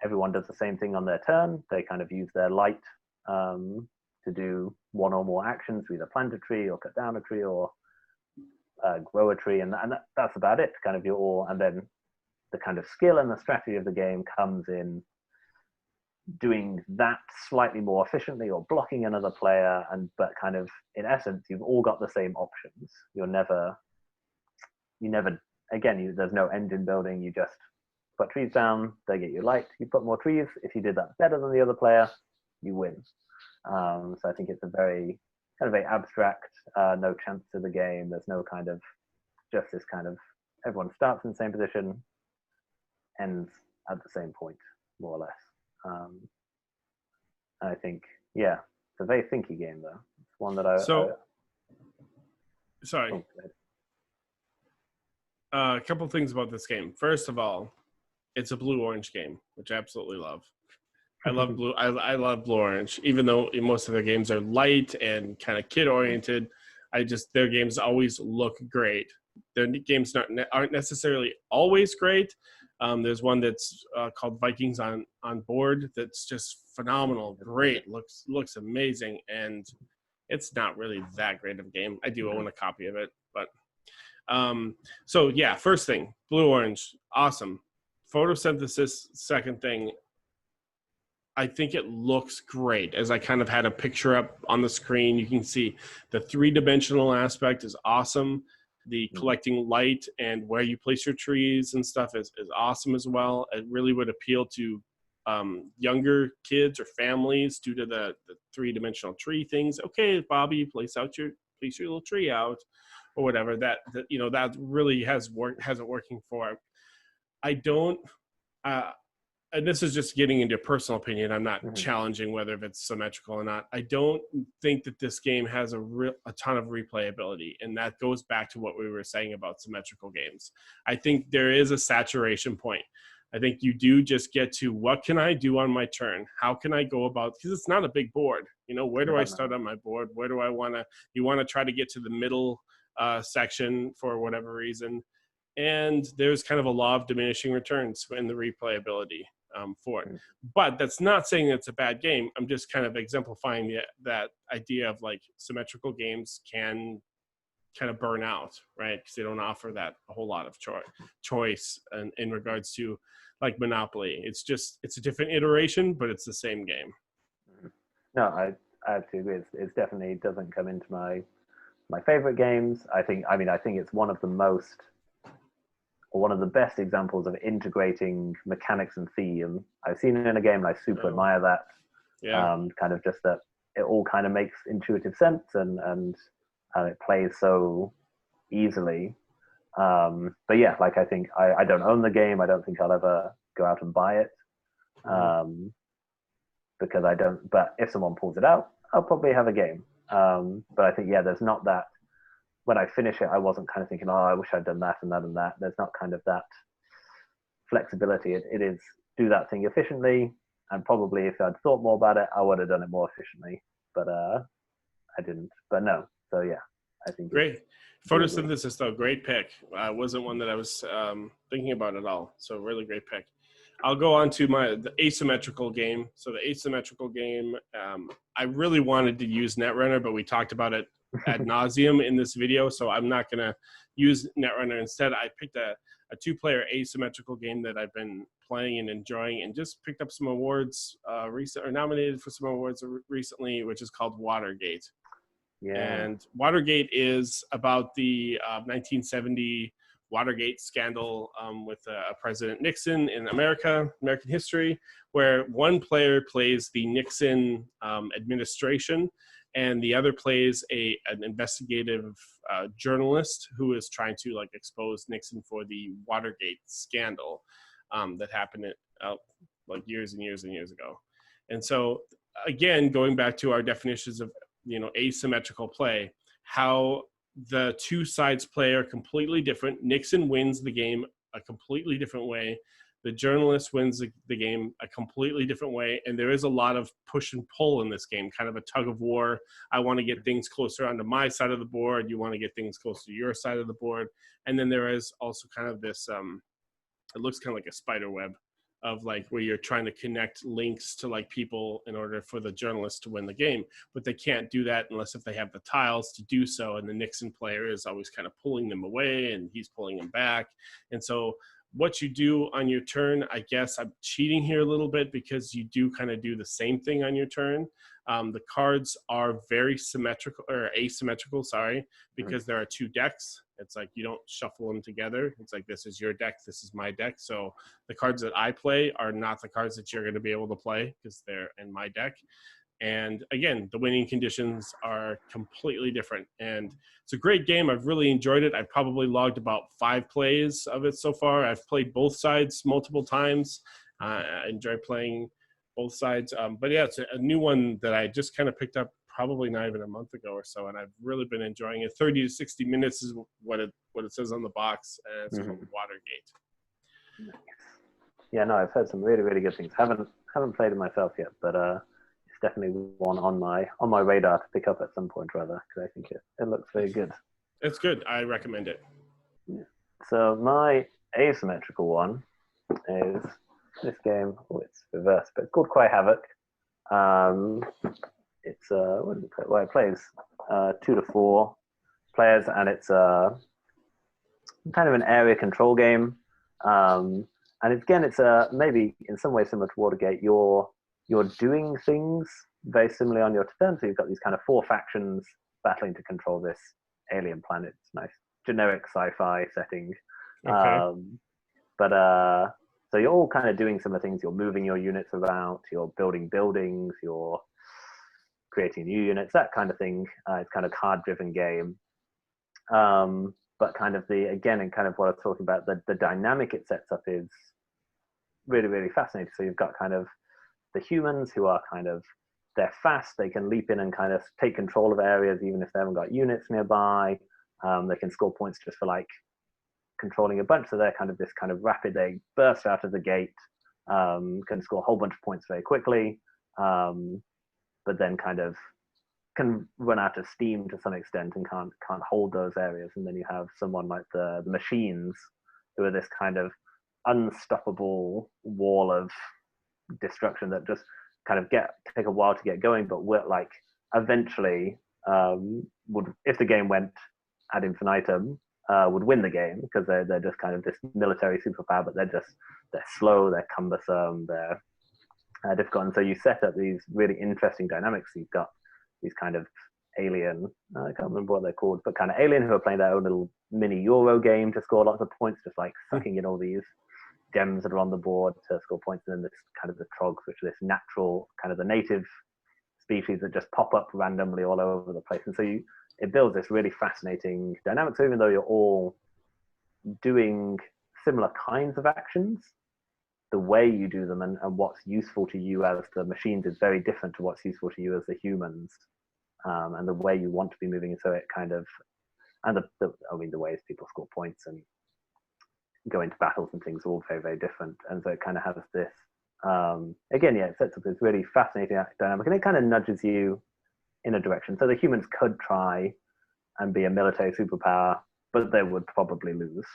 Everyone does the same thing on their turn. They kind of use their light to do one or more actions, to either plant a tree or cut down a tree or grow a tree, and that's about it. Kind of and then the kind of skill and the strategy of the game comes in doing that slightly more efficiently or blocking another player, but kind of in essence, you've all got the same options. There's no engine building. You just put trees down, they get you light. You put more trees. If you did that better than the other player, you win. So I think it's a very abstract, no chance to the game. There's no kind of just this kind of everyone starts in the same position, ends at the same point, more or less. I think, it's a very thinky game though. It's one that sorry. A couple things about this game. First of all, it's a blue-orange game, which I absolutely love. I love blue. I love blue-orange, even though most of their games are light and kind of kid-oriented. Their games always look great. Their games aren't necessarily always great. There's one that's called Vikings on Board that's just phenomenal, great, looks amazing, and it's not really that great of a game. I do own a copy of it, but first thing, blue-orange, awesome. Photosynthesis, second thing, I think it looks great. As I kind of had a picture up on the screen, you can see the three-dimensional aspect is awesome. The collecting light and where you place your trees and stuff is awesome as well. It really would appeal to younger kids or families due to the three-dimensional tree things. Okay, Bobby, place your little tree out, or whatever. That really has it working for. I don't. And this is just getting into personal opinion. I'm not challenging whether if it's symmetrical or not. I don't think that this game has a ton of replayability, and that goes back to what we were saying about symmetrical games. I think there is a saturation point. I think you do just get to, what can I do on my turn? How can I go about, because it's not a big board. Where do I start on my board? Where do I want to, you want to try to get to the middle section for whatever reason. And there's kind of a law of diminishing returns in the replayability for it. But that's not saying it's a bad game. I'm just kind of exemplifying that idea of like symmetrical games can kind of burn out, right? Because they don't offer that a whole lot of choice in regards to like Monopoly. It's a different iteration, but it's the same game. No, I have to agree. It definitely doesn't come into my favorite games. I think it's one of the best examples of integrating mechanics and theme I've seen in a game, and I super admire that. Yeah. Kind of just that it all kind of makes intuitive sense and it plays so easily. But yeah, like I think I don't own the game. I don't think I'll ever go out and buy it because I don't. But if someone pulls it out, I'll probably have a game. But I think there's not that. When I finish it, I wasn't kind of thinking, oh, I wish I'd done that and that and that. There's not kind of that flexibility. It is do that thing efficiently, and probably if I'd thought more about it, I would have done it more efficiently. But I didn't. But no. So yeah, I think great. Photosynthesis, though, great pick. Wasn't one that I was thinking about at all. So really great pick. I'll go on to the asymmetrical game. So the asymmetrical game, I really wanted to use Netrunner, but we talked about it ad nauseum in this video, so I'm not going to use Netrunner. Instead, I picked a two-player asymmetrical game that I've been playing and enjoying, and just picked up some awards nominated for some awards recently, which is called Watergate. Yeah. And Watergate is about the 1970 Watergate scandal with President Nixon in American history, where one player plays the Nixon administration, and the other plays an investigative journalist who is trying to like expose Nixon for the Watergate scandal that happened like years and years and years ago. And so again, going back to our definitions of asymmetrical play, how the two sides play are completely different. Nixon wins the game a completely different way. The journalist wins the game a completely different way. And there is a lot of push and pull in this game, kind of a tug of war. I want to get things closer onto my side of the board. You want to get things closer to your side of the board. And then there is also kind of this, it looks kind of like a spider web of like where you're trying to connect links to like people in order for the journalist to win the game, but they can't do that unless if they have the tiles to do so. And the Nixon player is always kind of pulling them away and he's pulling them back. And so what you do on your turn, I guess I'm cheating here a little bit because you do kind of do the same thing on your turn. The cards are very symmetrical or asymmetrical, because there are two decks. It's like you don't shuffle them together. It's like this is your deck, this is my deck. So the cards that I play are not the cards that you're going to be able to play because they're in my deck. And again, the winning conditions are completely different. And it's a great game. I've really enjoyed it. I've probably logged about 5 plays of it so far. I've played both sides multiple times. I enjoy playing both sides. But yeah, it's a new one that I just kind of picked up probably not even a month ago or so. And I've really been enjoying it. 30 to 60 minutes is what it says on the box. And it's called Watergate. Nice. Yeah, no, I've heard some really, really good things. Haven't played it myself yet, but it's definitely one on my radar to pick up at some point rather, because I think it looks very good. It's good. I recommend it. Yeah. So my asymmetrical one is this game. Oh, it's reversed, but it's called Quite Havoc. It's what does it play? Well, it plays 2 to 4 players, and it's kind of an area control game. And again, it's maybe in some ways similar to Watergate. You're doing things very similarly on your turn. So you've got these kind of 4 factions battling to control this alien planet. It's nice generic sci-fi setting. Okay. So you're all kind of doing similar things. You're moving your units around. You're building buildings. You're creating new units. That kind of thing. It's kind of card-driven game. But kind of and kind of what I was talking about, the dynamic it sets up is really, really fascinating. So you've got kind of the humans who are they're fast. They can leap in and kind of take control of areas, even if they haven't got units nearby. They can score points just for like controlling a bunch. So they're kind of this kind of rapid, they burst out of the gate, can score a whole bunch of points very quickly, but then kind of can run out of steam to some extent and can't hold those areas. And then you have someone like the machines, who are this kind of unstoppable wall of destruction that just kind of take a while to get going, but we're like eventually would, if the game went ad infinitum, would win the game, because they're just kind of this military superpower, but they're slow, they're cumbersome, they're difficult. And so you set up these really interesting dynamics. You've got these kind of alien, I can't remember what they're called, but kind of alien who are playing their own little mini Euro game to score lots of points, just like sucking in all these gems that are on the board to score points. And then this kind of the trogs, which are this natural, kind of the native species that just pop up randomly all over the place. And so it builds this really fascinating dynamic. So even though you're all doing similar kinds of actions, the way you do them and what's useful to you as the machines is very different to what's useful to you as the humans, and the way you want to be moving. And so it kind of, and the ways people score points and go into battles and things are all very, very different. And so it kind of has this, it sets up this really fascinating dynamic, and it kind of nudges you in a direction. So the humans could try and be a military superpower, but they would probably lose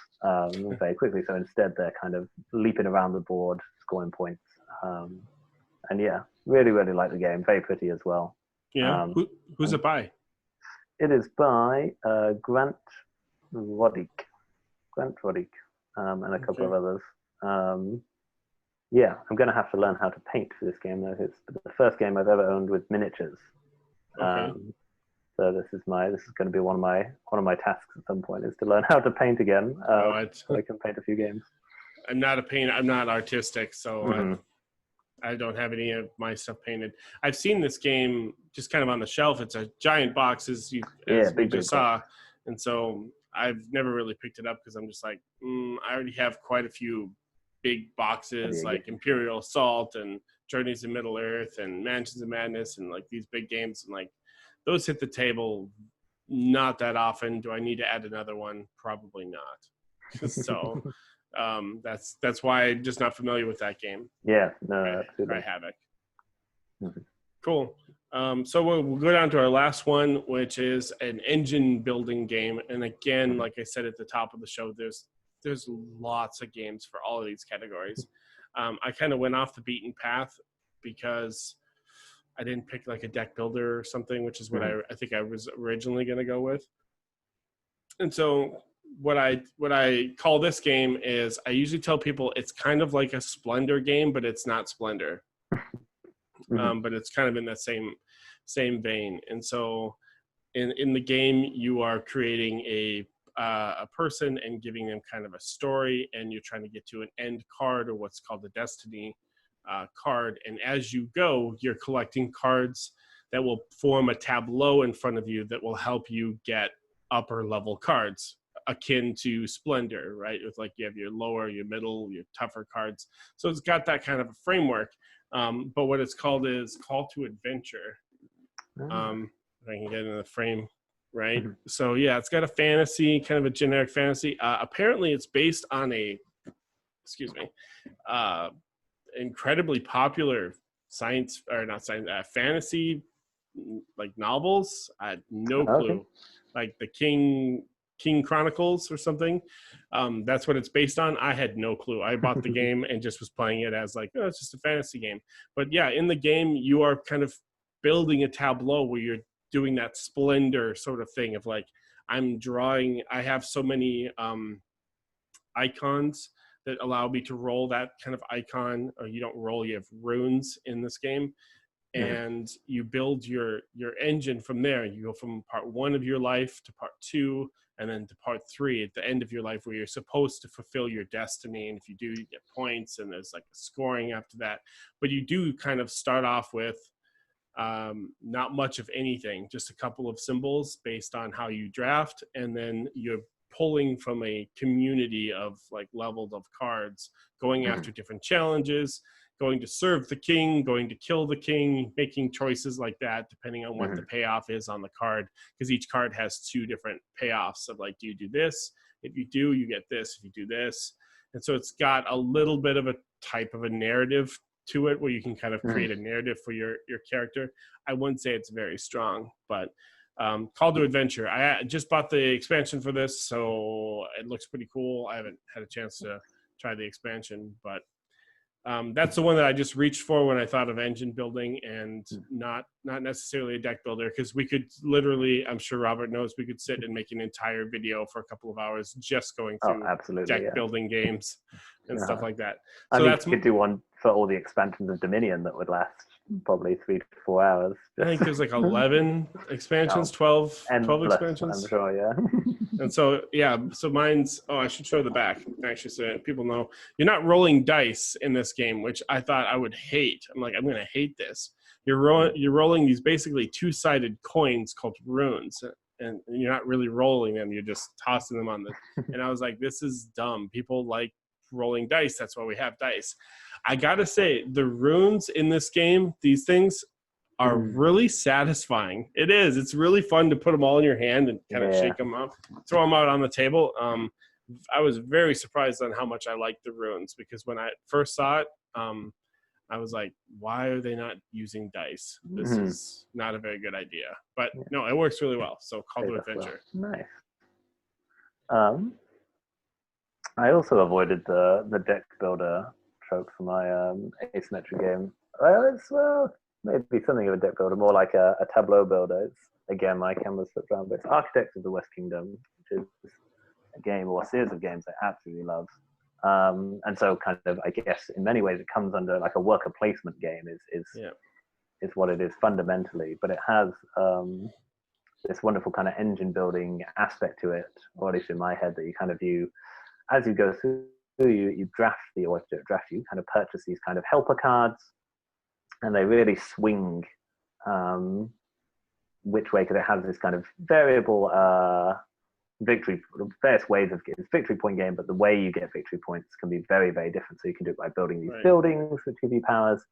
very quickly. So instead, they're kind of leaping around the board, scoring points. And yeah, really, really like the game. Very pretty as well. Yeah. Who's it by? It is by Grant Roddick. And a couple of others. Yeah, I'm going to have to learn how to paint for this game, though. It's the first game I've ever owned with miniatures. Okay. So this is going to be one of my tasks at some point, is to learn how to paint again. So I can paint a few games. I'm not a painter. I'm not artistic, so I don't have any of my stuff painted. I've seen this game just kind of on the shelf. It's a giant box, as we just saw, and so I've never really picked it up because I'm just like, I already have quite a few big boxes like Imperial Assault and Journeys in Middle Earth and Mansions of Madness and like these big games, and like those hit the table not that often. Do I need to add another one? Probably not. So that's why I'm just not familiar with that game. Yeah, no, absolutely. Havoc. Cool. So we'll go down to our last one, which is an engine building game. And again, like I said at the top of the show, there's lots of games for all of these categories. I kind of went off the beaten path because I didn't pick like a deck builder or something, which is what I think I was originally going to go with. And so what I call this game is, I usually tell people it's kind of like a Splendor game, but it's not Splendor. But it's kind of in that same vein. And so in the game, you are creating a person and giving them kind of a story, and you're trying to get to an end card, or what's called the destiny card. And as you go, you're collecting cards that will form a tableau in front of you that will help you get upper level cards, akin to Splendor, right? With like, you have your lower, your middle, your tougher cards. So it's got that kind of a framework. But what it's called is Call to Adventure. If I can get in the frame, right? So yeah, it's got a fantasy, kind of a generic fantasy. Apparently it's based on incredibly popular fantasy like novels. I had no clue. Like the King Chronicles or something. That's what it's based on. I had no clue. I bought the game and just was playing it as like, oh, it's just a fantasy game. But yeah, in the game, you are kind of building a tableau where you're doing that Splendor sort of thing of like, I have so many icons that allow me to roll that kind of icon, or you don't roll, you have runes in this game. And you build your engine from there. You go from part 1 of your life to part 2, and then to part 3 at the end of your life, where you're supposed to fulfill your destiny. And if you do, you get points, and there's like a scoring after that. But you do kind of start off with not much of anything, just a couple of symbols based on how you draft, and then you're pulling from a community of like leveled of cards, going after different challenges, going to serve the king, going to kill the king, making choices like that depending on what the payoff is on the card, because each card has 2 different payoffs of like, do you do this? If you do, you get this. If you do this. And so it's got a little bit of a type of a narrative to it, where you can kind of create a narrative for your character. I wouldn't say it's very strong, but Call to Adventure, I just bought the expansion for this, so it looks pretty cool. I haven't had a chance to try the expansion, but that's the one that I just reached for when I thought of engine building, and not necessarily a deck builder, because we could literally, I'm sure Robert knows, we could sit and make an entire video for a couple of hours just going through deck building games and stuff like that. So I mean, you could do one for all the expansions of Dominion that would last probably 3 to 4 hours. I think there's like 11 expansions, 12 expansions. I'm sure, yeah. And so, yeah, so mine's, I should show the back, actually, so people know. You're not rolling dice in this game, which I thought I would hate. I'm like, I'm going to hate this. You're rolling these basically 2-sided coins called runes, and you're not really rolling them. You're just tossing them on the, and I was like, this is dumb. People like rolling dice. That's why we have dice. I got to say, the runes in this game, these things are really satisfying. It is. It's really fun to put them all in your hand and kind of shake them up, throw them out on the table. I was very surprised on how much I liked the runes, because when I first saw it, I was like, why are they not using dice? This is not a very good idea. But no, it works really well. So Call to Adventure. Nice. I also avoided the deck builder trope for my asymmetric game. Well, maybe something of a deck builder, more like a tableau builder. It's, again, my camera's flipped around, but it's Architects of the West Kingdom, which is a game or a series of games I absolutely love. And so kind of, I guess, in many ways, it comes under like a worker placement game is what it is fundamentally, but it has this wonderful kind of engine building aspect to it, or at least in my head, that you kind of view as you go through, you draft you kind of purchase these kind of helper cards, and they really swing which way, because it has this kind of variable various ways of getting victory point game, but the way you get victory points can be very, very different. So you can do it by building these buildings, which give you powers.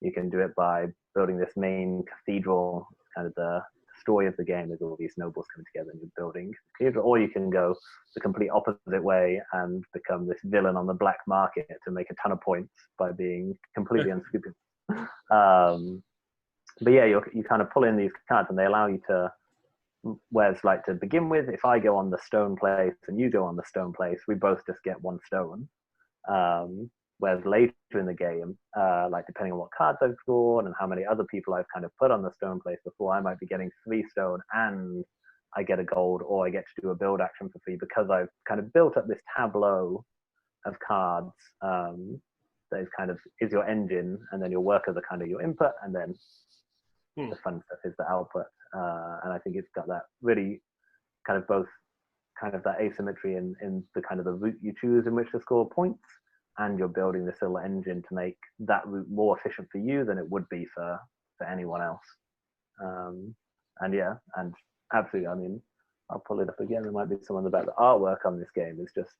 You can do it by building this main cathedral. Kind of the story of the game is all these nobles coming together and you're building a cathedral, or you can go the complete opposite way and become this villain on the black market to make a ton of points by being completely unscrupulous. But yeah, you kind of pull in these cards, and they allow you to, whereas like to begin with, if I go on the stone place and you go on the stone place, we both just get 1 stone. Whereas later in the game, like depending on what cards I've drawn and how many other people I've kind of put on the stone place before, I might be getting 3 stone and I get a gold, or I get to do a build action for free, because I've kind of built up this tableau of cards that is kind of is your engine, and then your workers are kind of your input, and then the fun stuff is the output. And I think it's got that really kind of both kind of that asymmetry in the kind of the route you choose in which to score points, and you're building this little engine to make that route more efficient for you than it would be for anyone else. And yeah, and absolutely, I mean, I'll pull it up again. There might be someone about the artwork on this game is just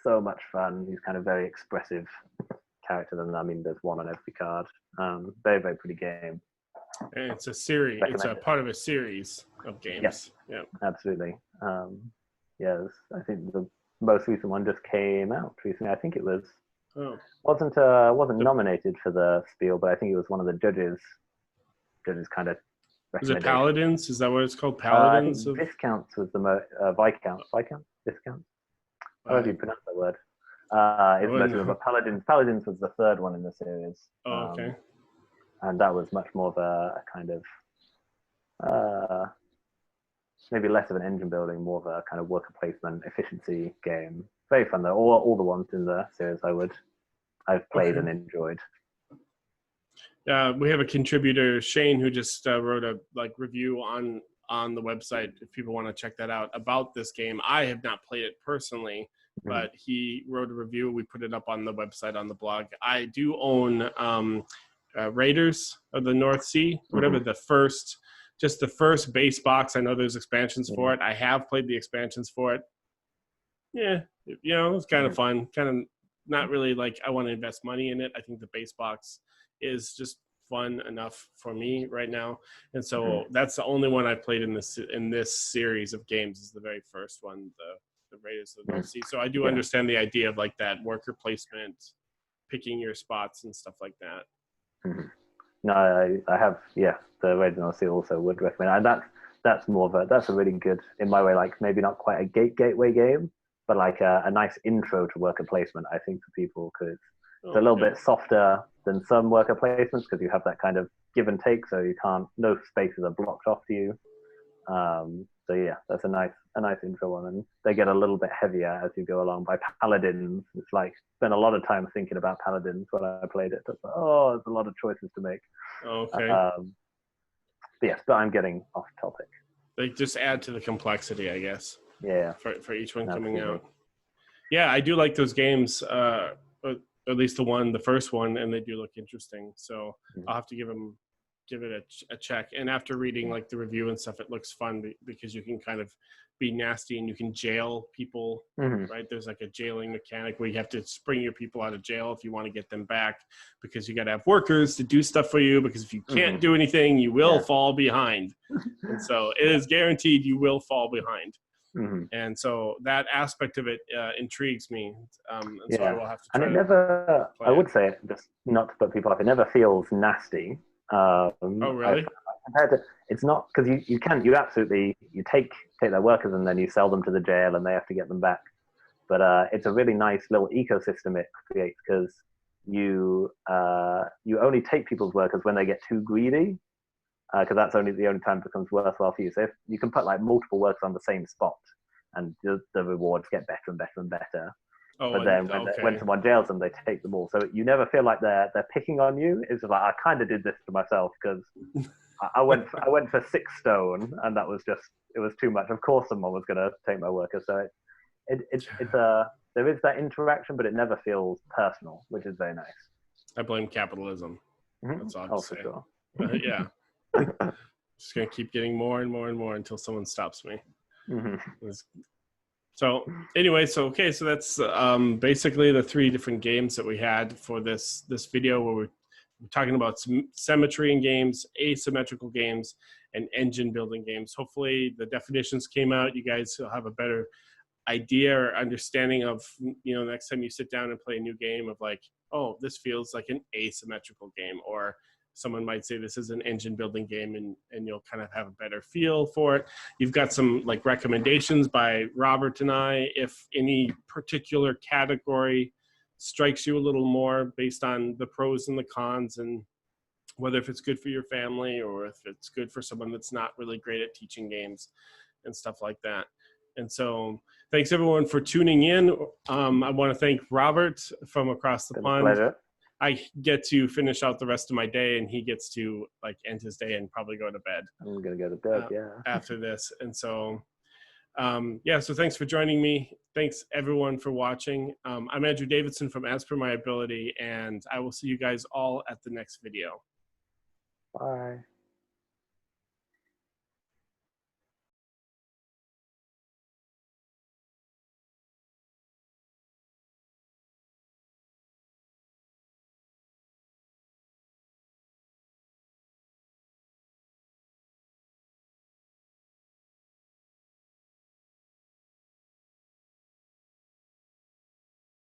so much fun. He's kind of very expressive character. And I mean, there's one on every card. Very, very pretty game. And it's a series. It's a part of a series of games. Yes, yeah, absolutely. Yes, I think the most recent one just came out recently. I think it was wasn't nominated for the Spiel, but I think it was one of the judges kind of. Is it Paladins? Is that what it's called? Paladins? I think Viscounts was the Viscount Viscount. How do you pronounce that word? It's mostly, but Paladins was the 3rd one in the series. Oh, okay. And that was much more of a kind of maybe less of an engine building, more of a kind of worker placement efficiency game. Very fun though. All the ones in the series I've played and enjoyed. We have a contributor, Shane, who just wrote a review on the website if people want to check that out about this game. I have not played it personally, but he wrote a review. We put it up on the website on the blog. I do own Raiders of the North Sea, whatever the first base box. I know there's expansions for it. I have played the expansions for it. Yeah, it was kind of fun. Kind of not really like I want to invest money in it. I think the base box is just fun enough for me right now, and so that's the only one I played in this series of games. Is the very first one, the Raiders of the North Sea. So I do understand the idea of like that worker placement, picking your spots and stuff like that. No, I have the Raiders of the North Sea also would recommend, and that's a really good, in my way, like maybe not quite a gateway game, but like a nice intro to worker placement. I think for people because it's a little bit softer than some worker placements because you have that kind of give and take, so no spaces are blocked off to you. So yeah, that's a nice intro one, and they get a little bit heavier as you go along. By paladins, it's like spent a lot of time thinking about paladins when I played it. It's like, there's a lot of choices to make. But I'm getting off topic. They just add to the complexity, I guess. Yeah. For each one coming out. Yeah, I do like those games. At least the first one, and they do look interesting. So I'll have to give it a check. And after reading like the review and stuff, it looks fun because you can kind of be nasty and you can jail people, right? There's like a jailing mechanic where you have to spring your people out of jail if you want to get them back, because you got to have workers to do stuff for you, because if you can't do anything, you will fall behind. And so it is guaranteed you will fall behind. And so that aspect of it intrigues me. So I will have to try. And it never, I would say, just not to put people off, it never feels nasty. Oh, really? Compared to, it's not, because you absolutely take their workers and then you sell them to the jail and they have to get them back. But it's a really nice little ecosystem it creates, because you only take people's workers when they get too greedy. Because that's the only time it becomes worthwhile for you. So if you can put like multiple workers on the same spot, and the rewards get better and better and better. But then when someone jails them, they take them all. So you never feel like they're picking on you. It's just like, I kind of did this to myself because I went for 6 stone, and it was too much. Of course, someone was going to take my worker. So there is that interaction, but it never feels personal, which is very nice. I blame capitalism. That's all I have to say. For sure. Yeah. Just gonna keep getting more and more and more until someone stops me. So anyway, so that's basically the 3 different games that we had for this video, where we're talking about symmetry in games, asymmetrical games, and engine building games. Hopefully the definitions came out. You guys will have a better idea or understanding of, next time you sit down and play a new game, of like, oh, this feels like an asymmetrical game, or someone might say this is an engine building game, and you'll kind of have a better feel for it. You've got some like recommendations by Robert and I, if any particular category strikes you a little more based on the pros and the cons, and whether if it's good for your family or if it's good for someone that's not really great at teaching games and stuff like that. And so thanks everyone for tuning in. I want to thank Robert from across the pond. Pleasure. I get to finish out the rest of my day, and he gets to like end his day and probably go to bed. I'm going to go to bed, after this. And so, so thanks for joining me. Thanks everyone for watching. I'm Andrew Davidson from As Per My Ability, and I will see you guys all at the next video. Bye.